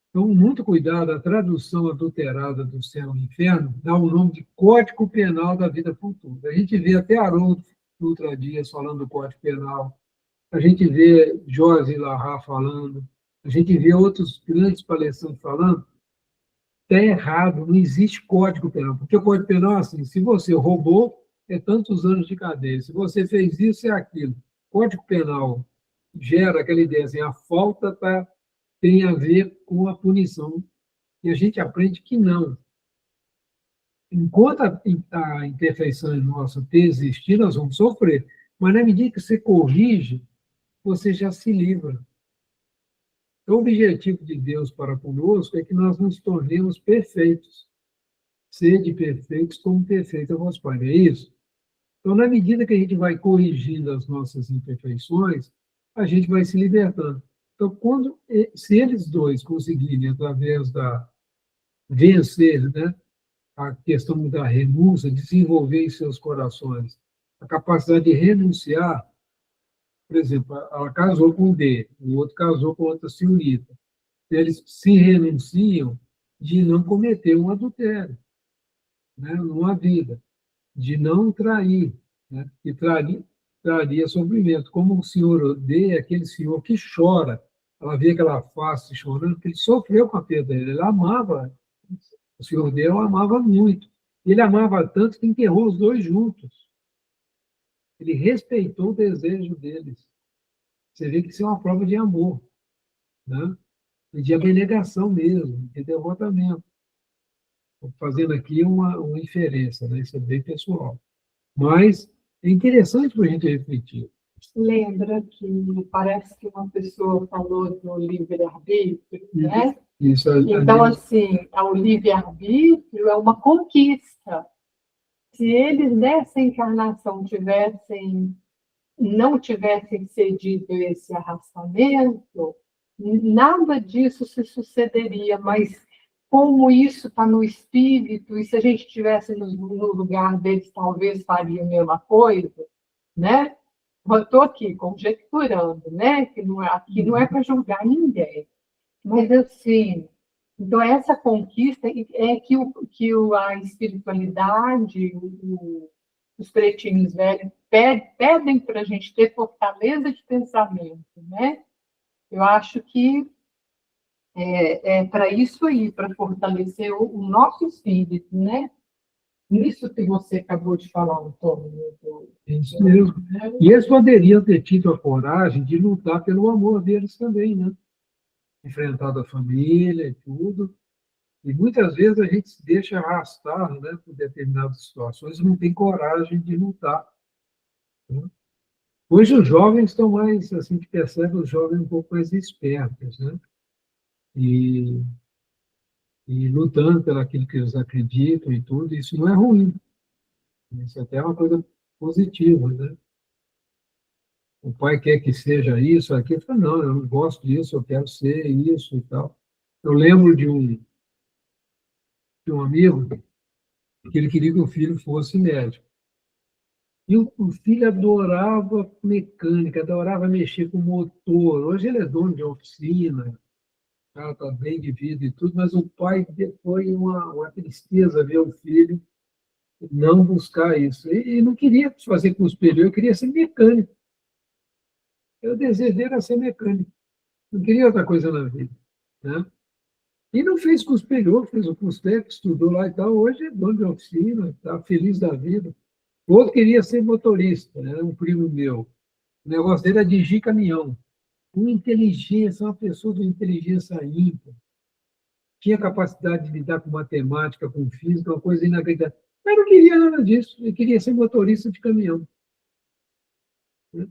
[SPEAKER 1] Então, muito cuidado, a tradução adulterada do céu e inferno dá o nome de Código Penal da Vida Futura. A gente vê até Haroldo Dutra Dias falando do Código Penal, a gente vê Jorge Larra falando, a gente vê outros grandes palestrantes falando, está errado, não existe Código Penal, porque o Código Penal é assim, se você roubou, é tantos anos de cadeia, se você fez isso, é aquilo. Código Penal gera aquela ideia assim, a falta tem a ver com a punição. E a gente aprende que não. Enquanto a imperfeição nossa existir, nós vamos sofrer. Mas na medida que você corrige, você já se livra. Então, o objetivo de Deus para conosco é que nós nos tornemos perfeitos. Sede perfeitos como perfeito é vosso Pai. Não é isso? Então, na medida que a gente vai corrigindo as nossas imperfeições, a gente vai se libertando. Então, se eles dois conseguirem, através da vencer, né, a questão da renúncia, desenvolver em seus corações a capacidade de renunciar, por exemplo, ela casou com o D, o outro casou com outra senhorita. Eles se renunciam de não cometer um adultério, né, numa vida, de não trair, né, que traria sofrimento. Como o senhor D é aquele senhor que chora, ela vê aquela face chorando, porque ele sofreu com a perda dele, ele amava. O senhor D o amava muito. Ele amava tanto que enterrou os dois juntos. Ele respeitou o desejo deles. Você vê que isso é uma prova de amor, né? E de abnegação mesmo, de devotamento. Estou fazendo aqui uma inferência, né? Isso é bem pessoal. Mas é interessante para a gente refletir.
[SPEAKER 2] Lembra que parece que uma pessoa falou do livre-arbítrio, né?
[SPEAKER 1] Isso,
[SPEAKER 2] Então, assim, o livre-arbítrio é uma conquista. Se eles nessa encarnação não tivessem cedido esse arrastamento, nada disso se sucederia, mas como isso está no espírito, e se a gente estivesse no lugar deles, talvez faria a mesma coisa, né? Eu estou aqui conjecturando, né? Que aqui não é para julgar ninguém, mas assim, então essa conquista é que a espiritualidade, os pretinhos velhos pedem para a gente ter fortaleza de pensamento, né? Eu acho que é para isso aí, para fortalecer o nosso espírito, né? Isso que você acabou de falar, Antônio.
[SPEAKER 1] Isso mesmo. E eles poderiam ter tido a coragem de lutar pelo amor deles também, né? Enfrentado a família e tudo. E muitas vezes a gente se deixa arrastar, né, por determinadas situações e não tem coragem de lutar, né? Hoje os jovens estão mais, assim, que percebe os jovens um pouco mais espertos, né? E, e lutando pelo aquilo que eles acreditam e tudo, isso não é ruim. Isso até é uma coisa positiva, né? O pai quer que seja isso, aquilo, fala, não, eu não gosto disso, eu quero ser isso e tal. Eu lembro de um amigo que ele queria que o filho fosse médico. E o filho adorava mecânica, adorava mexer com motor. Hoje ele é dono de oficina, o cara está bem de vida e tudo, mas o pai foi uma tristeza ver o filho não buscar isso. E não queria fazer curso superior, eu queria ser mecânico. O desejo dele era ser mecânico. Não queria outra coisa na vida, né? E não fez curso superior, fez o curso técnico, estudou lá e tal. Hoje é dono de oficina, está feliz da vida. O outro queria ser motorista, né? Um primo meu. O negócio dele era dirigir caminhão. Uma inteligência, uma pessoa de inteligência ímpar. Tinha capacidade de lidar com matemática, com física, uma coisa inacreditável. Mas não queria nada disso. Ele queria ser motorista de caminhão, né?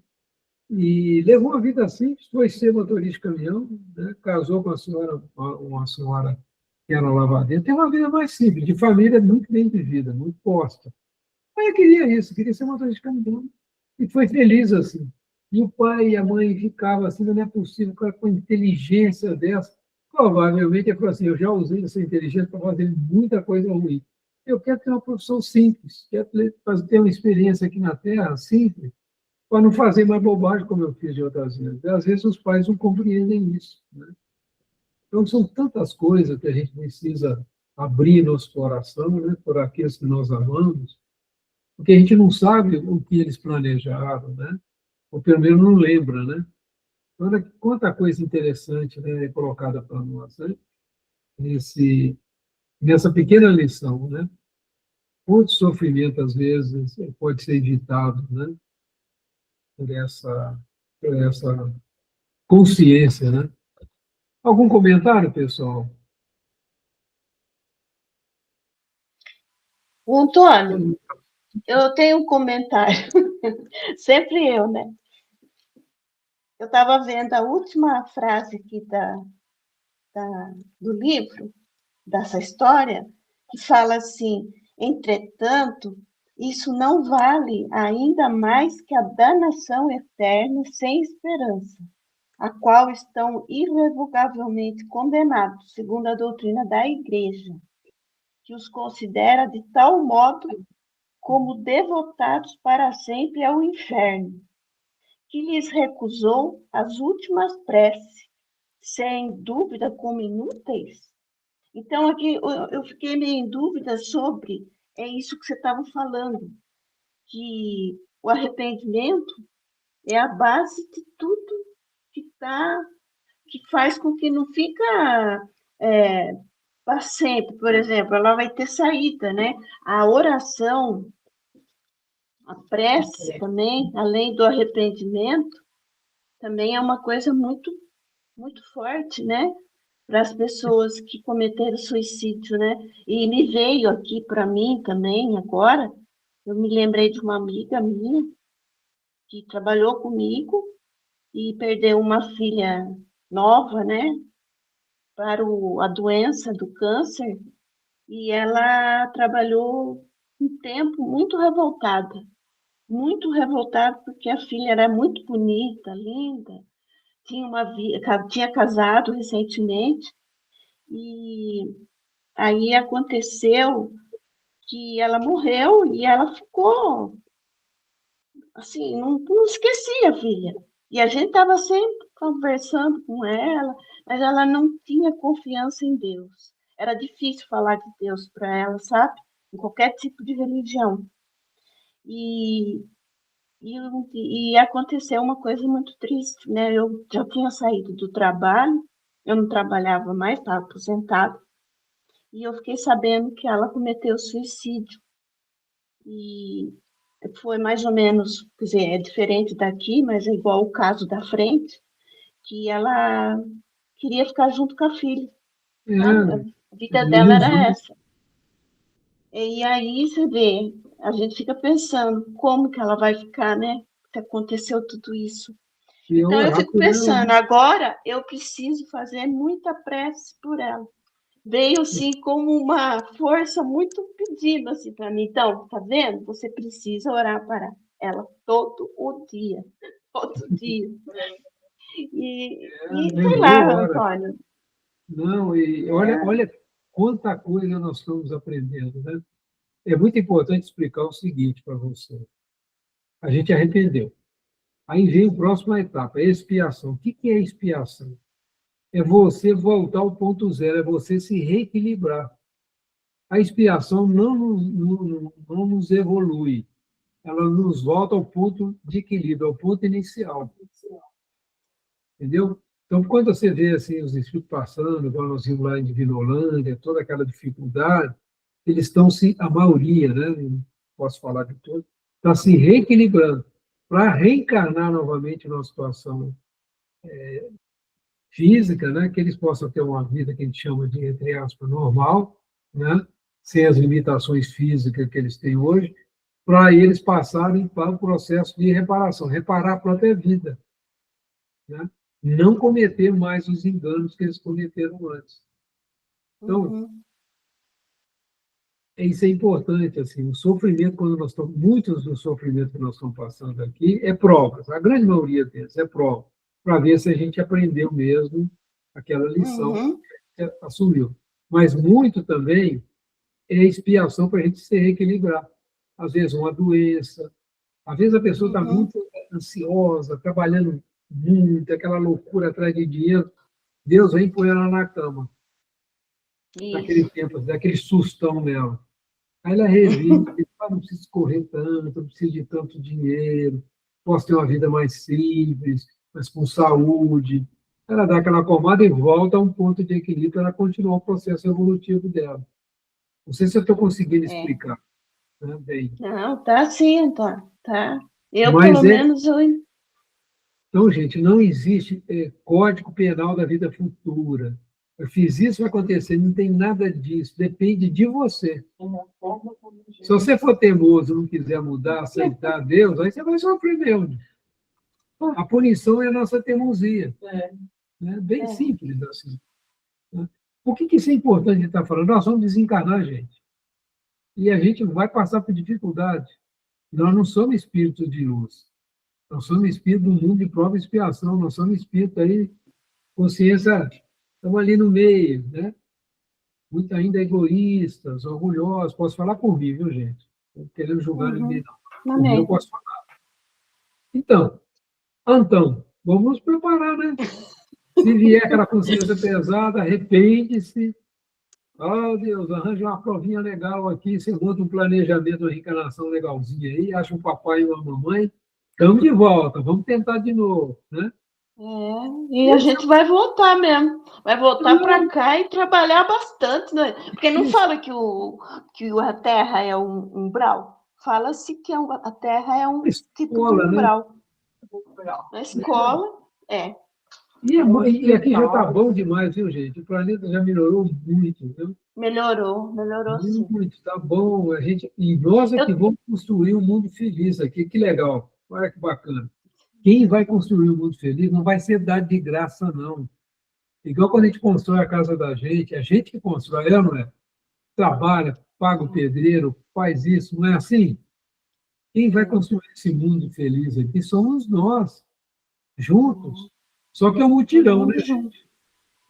[SPEAKER 1] E levou uma vida simples, foi ser motorista de caminhão, né? Casou com uma senhora que era lavadeira. Tem uma vida mais simples, de família muito bem vivida, muito posta. Mas eu queria isso, queria ser motorista de caminhão. E foi feliz assim. E o pai e a mãe ficavam assim, não é possível, o cara com inteligência dessa. Provavelmente ele falou assim, eu já usei essa inteligência para fazer muita coisa ruim. Eu quero ter uma profissão simples, quero ter uma experiência aqui na Terra simples, para não fazer mais bobagem como eu fiz de outras vezes. E, às vezes os pais não compreendem isso, né? Então, são tantas coisas que a gente precisa abrir nosso coração, né, por aqueles que nós amamos, porque a gente não sabe o que eles planejaram, né? Ou pelo menos não lembra, né? Olha quanta coisa interessante, né, é colocada para nós, né? Nessa pequena lição, né? Quanto sofrimento, às vezes, pode ser evitado, né? Por essa consciência, né? Algum comentário, pessoal?
[SPEAKER 3] O Antônio, eu tenho um comentário. Sempre eu, né? Eu estava vendo a última frase aqui do livro, dessa história, que fala assim: entretanto, isso não vale ainda mais que a danação eterna sem esperança, a qual estão irrevogavelmente condenados, segundo a doutrina da Igreja, que os considera de tal modo como devotados para sempre ao inferno, que lhes recusou as últimas preces, sem dúvida como inúteis. Então, aqui eu fiquei meio em dúvida sobre isso que você estava falando, que o arrependimento é a base de tudo que faz com que não fica para sempre. Por exemplo, ela vai ter saída, né? A oração, a prece também, além do arrependimento, também é uma coisa muito, muito forte, né? Para as pessoas que cometeram suicídio, né? E me veio aqui para mim também agora, eu me lembrei de uma amiga minha que trabalhou comigo e perdeu uma filha nova, né? Para a doença do câncer, e ela trabalhou um tempo muito revoltada porque a filha era muito bonita, linda, tinha casado recentemente, e aí aconteceu que ela morreu e ela ficou assim, não esquecia a filha. E a gente estava sempre conversando com ela, mas ela não tinha confiança em Deus. Era difícil falar de Deus para ela, sabe? Em qualquer tipo de religião. E, e aconteceu uma coisa muito triste, né? Eu já tinha saído do trabalho, eu não trabalhava mais, estava aposentada, e eu fiquei sabendo que ela cometeu suicídio. E foi mais ou menos, quer dizer, é diferente daqui, mas é igual o caso da frente, que ela queria ficar junto com a filha, sabe? A vida dela era essa. E aí você vê, a gente fica pensando como que ela vai ficar, né? que aconteceu tudo isso.
[SPEAKER 1] E
[SPEAKER 3] Então, eu
[SPEAKER 1] orar
[SPEAKER 3] fico
[SPEAKER 1] por ela,
[SPEAKER 3] pensando,
[SPEAKER 1] né?
[SPEAKER 3] agora eu preciso fazer muita prece por ela. Veio, assim, como uma força muito pedindo, assim, para mim. Então, tá vendo? Você precisa orar para ela todo o dia. Todo dia. E sei
[SPEAKER 1] Lembrou,
[SPEAKER 3] lá,
[SPEAKER 1] ora.
[SPEAKER 3] Antônio.
[SPEAKER 1] Não, e olha quanta coisa nós estamos aprendendo, né? É muito importante explicar o seguinte para você. A gente arrependeu. Aí vem a próxima etapa, a expiação. O que que é expiação? É você voltar ao ponto zero, é você se reequilibrar. A expiação não nos evolui, ela nos volta ao ponto de equilíbrio, ao ponto inicial. Entendeu? Então, quando você vê assim, os espíritos passando, igual nós vimos lá em Divinolândia, toda aquela dificuldade, eles estão se, a maioria, né, não posso falar de todos, está se reequilibrando para reencarnar novamente numa situação física, né, que eles possam ter uma vida que a gente chama de, entre aspas, normal, né, sem as limitações físicas que eles têm hoje, para eles passarem para o processo de reparação, reparar a própria vida, né? Não cometer mais os enganos que eles cometeram antes. Então, isso é importante, assim, o sofrimento, quando nós estamos, muitos dos sofrimentos que nós estamos passando aqui é provas, a grande maioria deles é prova, para ver se a gente aprendeu mesmo aquela lição que assumiu. Mas muito também é expiação para a gente se reequilibrar. Às vezes uma doença, às vezes a pessoa está muito ansiosa, trabalhando muito, aquela loucura atrás de dinheiro, Deus vem pôr ela na cama, naquele tempo, daquele sustão nela. Aí ela revive, não preciso correr tanto, não preciso de tanto dinheiro, posso ter uma vida mais simples, mas com saúde. Ela dá aquela acalmada e volta a um ponto de equilíbrio para ela continuar o processo evolutivo dela. Não sei se eu estou conseguindo explicar, né, bem.
[SPEAKER 3] Não, tá sim, Antônio, tá. Eu,
[SPEAKER 1] Mas
[SPEAKER 3] pelo menos, eu...
[SPEAKER 1] Então, gente, não existe código penal da vida futura. Eu fiz isso, vai acontecer, não tem nada disso, depende de você. Se você for teimoso, não quiser mudar, aceitar Deus, aí você vai sofrer mesmo. A punição é a nossa teimosia. Né? Bem simples assim. Né? Por que isso é importante de estar falando? Nós vamos desencarnar, gente. E a gente vai passar por dificuldade. Nós não somos espíritos de luz. Nós somos espíritos do mundo de prova e expiação. Nós somos espíritos aí, consciência, estamos ali no meio, né? Muito ainda egoístas, orgulhosos. Posso falar por mim, viu, gente? Não querendo julgar ninguém, não. Por mim, eu posso falar. Então, vamos nos preparar, né? Se vier aquela consciência pesada, arrepende-se. Oh, Deus, arranja uma provinha legal aqui, você monta um planejamento, uma reencarnação legalzinha aí, acha um papai e uma mamãe, estamos de volta, vamos tentar de novo, né?
[SPEAKER 3] E a gente vai voltar mesmo. Vai voltar para cá e trabalhar bastante, né? Porque não fala que a Terra é um umbral. Fala-se que a Terra é um tipo de umbral. Na escola,
[SPEAKER 1] E aqui já está bom demais, viu, gente? O planeta já melhorou muito, viu?
[SPEAKER 3] Melhorou sim.
[SPEAKER 1] Muito, tá bom. E nós é que vamos construir um mundo feliz aqui, que legal. Olha que bacana. Quem vai construir um mundo feliz não vai ser dado de graça, não. Igual quando a gente constrói a casa da gente, a gente que constrói, não é? Trabalha, paga o pedreiro, faz isso, não é assim? Quem vai construir esse mundo feliz aqui somos nós, juntos. Só que é um mutirão, né, gente?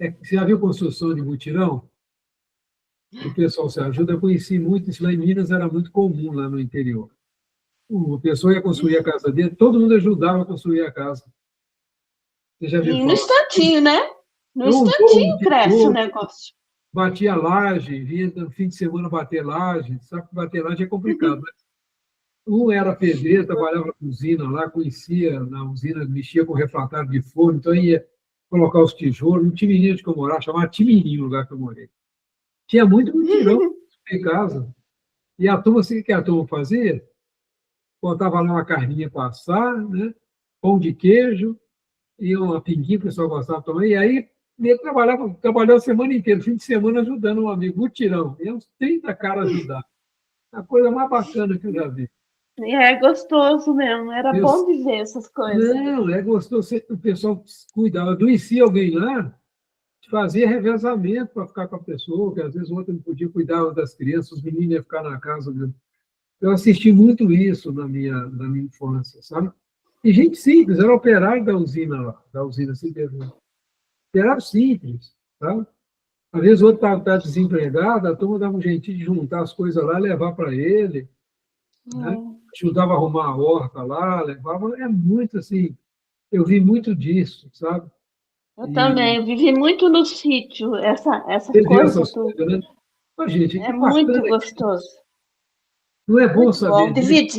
[SPEAKER 1] Você já viu construção de mutirão? O pessoal se ajuda. Eu conheci muito, isso lá em Minas era muito comum, lá no interior. A pessoa ia construir a casa dele, todo mundo ajudava a construir a casa. Você já viu
[SPEAKER 3] falar? No instantinho, né? No instantinho cresce o negócio.
[SPEAKER 1] Batia laje, vinha no fim de semana bater laje. Sabe que bater laje é complicado, né? Um era pedreiro, trabalhava na usina lá, conhecia na usina, mexia com refratário de forno, então ia colocar os tijolos. No Timirim que eu morava, chamava Timirim o lugar que eu morei. Tinha muito mutirão em casa. E a turma, assim, o que a turma fazia? Botava lá uma carninha para assar, né? Pão de queijo, e uma pinguinha, que o pessoal gostava também. E aí, ele trabalhou a semana inteira, fim de semana, ajudando um amigo, mutirão. E uns 30 caras ajudaram. A coisa mais bacana que eu já vi.
[SPEAKER 3] E é gostoso mesmo, era
[SPEAKER 1] Eu-
[SPEAKER 3] bom de ver essas coisas.
[SPEAKER 1] Não, é gostoso. O pessoal cuidava. Adoecia alguém lá, fazia revezamento para ficar com a pessoa, que às vezes o outro não podia cuidar das crianças, os meninos iam ficar na casa. Eu assisti muito isso na minha infância, sabe? E gente simples, era operário da usina lá, da usina siderúrgica. Operário simples, sabe? Às vezes o outro está desempregado, a turma dava um jeitinho de juntar as coisas lá, levar para ele, né? Ajudava a arrumar a horta lá, levava. É muito assim, eu vi muito disso, sabe?
[SPEAKER 3] Eu
[SPEAKER 1] E
[SPEAKER 3] também vivi muito no sítio, essa
[SPEAKER 1] você vê
[SPEAKER 3] coisa
[SPEAKER 1] essas coisas, né? Mas, gente,
[SPEAKER 3] é
[SPEAKER 1] que
[SPEAKER 3] muito
[SPEAKER 1] bacana,
[SPEAKER 3] gostoso,
[SPEAKER 1] não é bom
[SPEAKER 3] muito bom.
[SPEAKER 1] saber disso?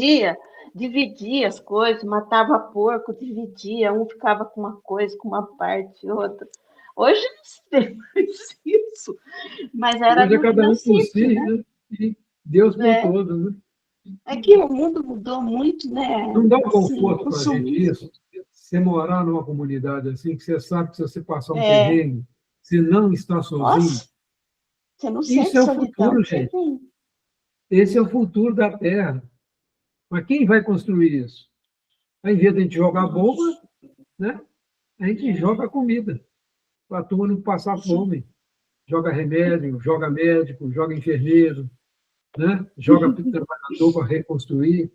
[SPEAKER 3] Dividia as coisas, matava porco, dividia, um ficava com uma coisa, com uma parte, outra. Hoje não se vê mais isso, mas era
[SPEAKER 1] Hoje é cada
[SPEAKER 3] no
[SPEAKER 1] um por
[SPEAKER 3] sítio,
[SPEAKER 1] si,
[SPEAKER 3] né?
[SPEAKER 1] né? E Deus por
[SPEAKER 3] É,
[SPEAKER 1] todos, né?
[SPEAKER 3] é que o mundo mudou muito, né?
[SPEAKER 1] Não dá um
[SPEAKER 3] Assim,
[SPEAKER 1] conforto para a gente
[SPEAKER 3] consumista.
[SPEAKER 1] isso? Você morar numa comunidade assim, que você sabe que se você passar um
[SPEAKER 3] É,
[SPEAKER 1] perrengue, você não está sozinho.
[SPEAKER 3] nossa, você não
[SPEAKER 1] Isso
[SPEAKER 3] sente
[SPEAKER 1] é o
[SPEAKER 3] solidão
[SPEAKER 1] futuro,
[SPEAKER 3] de jeito
[SPEAKER 1] gente.
[SPEAKER 3] nenhum.
[SPEAKER 1] Esse é o futuro da Terra. Mas quem vai construir isso? Ao invés de a gente jogar bomba, né? A gente joga comida, para a turma não passar fome. Joga remédio, joga médico, joga enfermeiro, né? Joga trabalhador para reconstruir.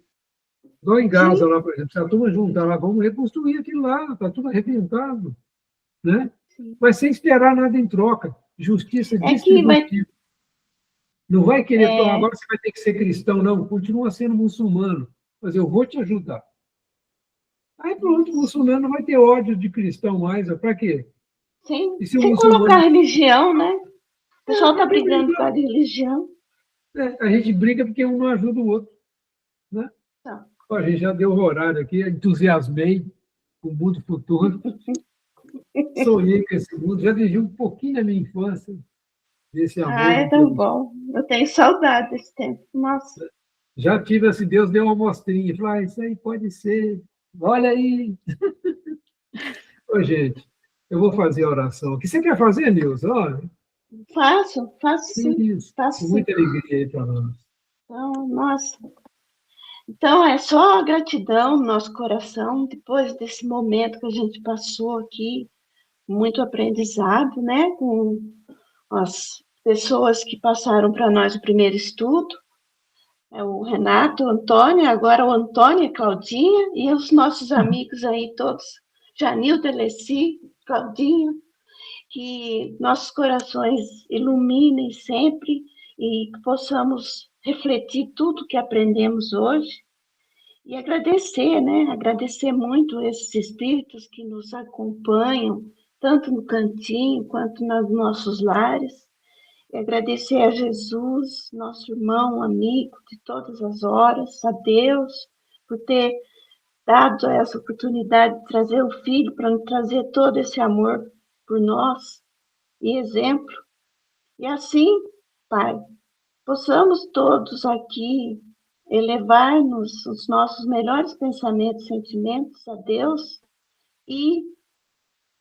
[SPEAKER 1] Igual em Gaza,
[SPEAKER 3] Sim,
[SPEAKER 1] lá, por exemplo, se a turma juntar lá, vamos reconstruir aquilo lá, está tudo arrebentado, né?
[SPEAKER 3] sim.
[SPEAKER 1] Mas sem esperar nada em troca. Justiça
[SPEAKER 3] É que vai.
[SPEAKER 1] distributiva. Não vai querer,
[SPEAKER 3] É,
[SPEAKER 1] agora você vai ter que ser cristão, não, continua sendo muçulmano, mas eu vou te ajudar. Aí pronto, o muçulmano não vai ter ódio de cristão mais, para quê? E se o
[SPEAKER 3] sem colocar
[SPEAKER 1] muçulmano.
[SPEAKER 3] religião, né? O pessoal
[SPEAKER 1] Para
[SPEAKER 3] está
[SPEAKER 1] que
[SPEAKER 3] brigando por
[SPEAKER 1] brigar?
[SPEAKER 3] causa de religião.
[SPEAKER 1] A gente briga porque um não ajuda o outro, né?
[SPEAKER 3] Tá.
[SPEAKER 1] Ó, a gente já deu o horário aqui, entusiasmei com o mundo futuro, sonhei com esse mundo, já vivi um pouquinho da minha infância, desse
[SPEAKER 3] Ah,
[SPEAKER 1] amor
[SPEAKER 3] é tão
[SPEAKER 1] pelos.
[SPEAKER 3] bom. Eu tenho saudade desse tempo. Nossa.
[SPEAKER 1] Já tive assim, Deus deu uma amostrinha, falou, isso aí pode ser, olha aí. Ô, gente, eu vou fazer a oração aqui. Você quer fazer, Nilson? Olha,
[SPEAKER 3] Faço sim.
[SPEAKER 1] isso,
[SPEAKER 3] Faço
[SPEAKER 1] com
[SPEAKER 3] sim.
[SPEAKER 1] muita alegria aí para nós.
[SPEAKER 3] Então, nossa. Então, é só gratidão no nosso coração, depois desse momento que a gente passou aqui, muito aprendizado, né? Com as pessoas que passaram para nós o primeiro estudo. É o Renato, o Antônio, agora o Antônio, a Claudinha, e os nossos amigos aí todos, Janil, Deleci, Claudinho, que nossos corações iluminem sempre e que possamos refletir tudo que aprendemos hoje e agradecer, né? Agradecer muito esses espíritos que nos acompanham, tanto no cantinho quanto nos nossos lares. E agradecer a Jesus, nosso irmão, amigo de todas as horas, a Deus, por ter dado essa oportunidade de trazer o Filho para nos trazer todo esse amor por nós e exemplo. E assim, Pai, possamos todos aqui elevar-nos os nossos melhores pensamentos e sentimentos a Deus e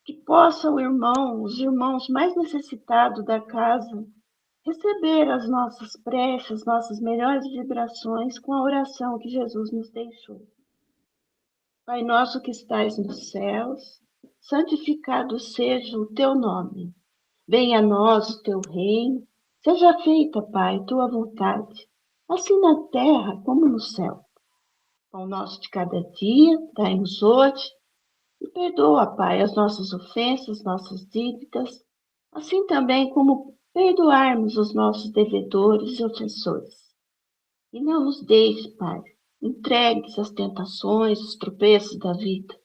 [SPEAKER 3] que possa o irmão, os irmãos mais necessitados da casa receber as nossas preces, nossas melhores vibrações com a oração que Jesus nos deixou. Pai nosso que estais nos céus, santificado seja o teu nome. Venha a nós o teu reino, seja feita, Pai, tua vontade, assim na terra como no céu. Pão nosso de cada dia, dai-nos hoje, e perdoa, Pai, as nossas ofensas, nossas dívidas, assim também como perdoarmos os nossos devedores e ofensores. E não nos deixe, Pai, entregues às tentações, os tropeços da vida,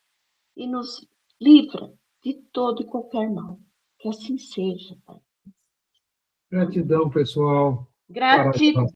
[SPEAKER 3] e nos livra de todo e qualquer mal. Que assim seja, Pai.
[SPEAKER 1] Gratidão, pessoal.
[SPEAKER 3] Gratidão.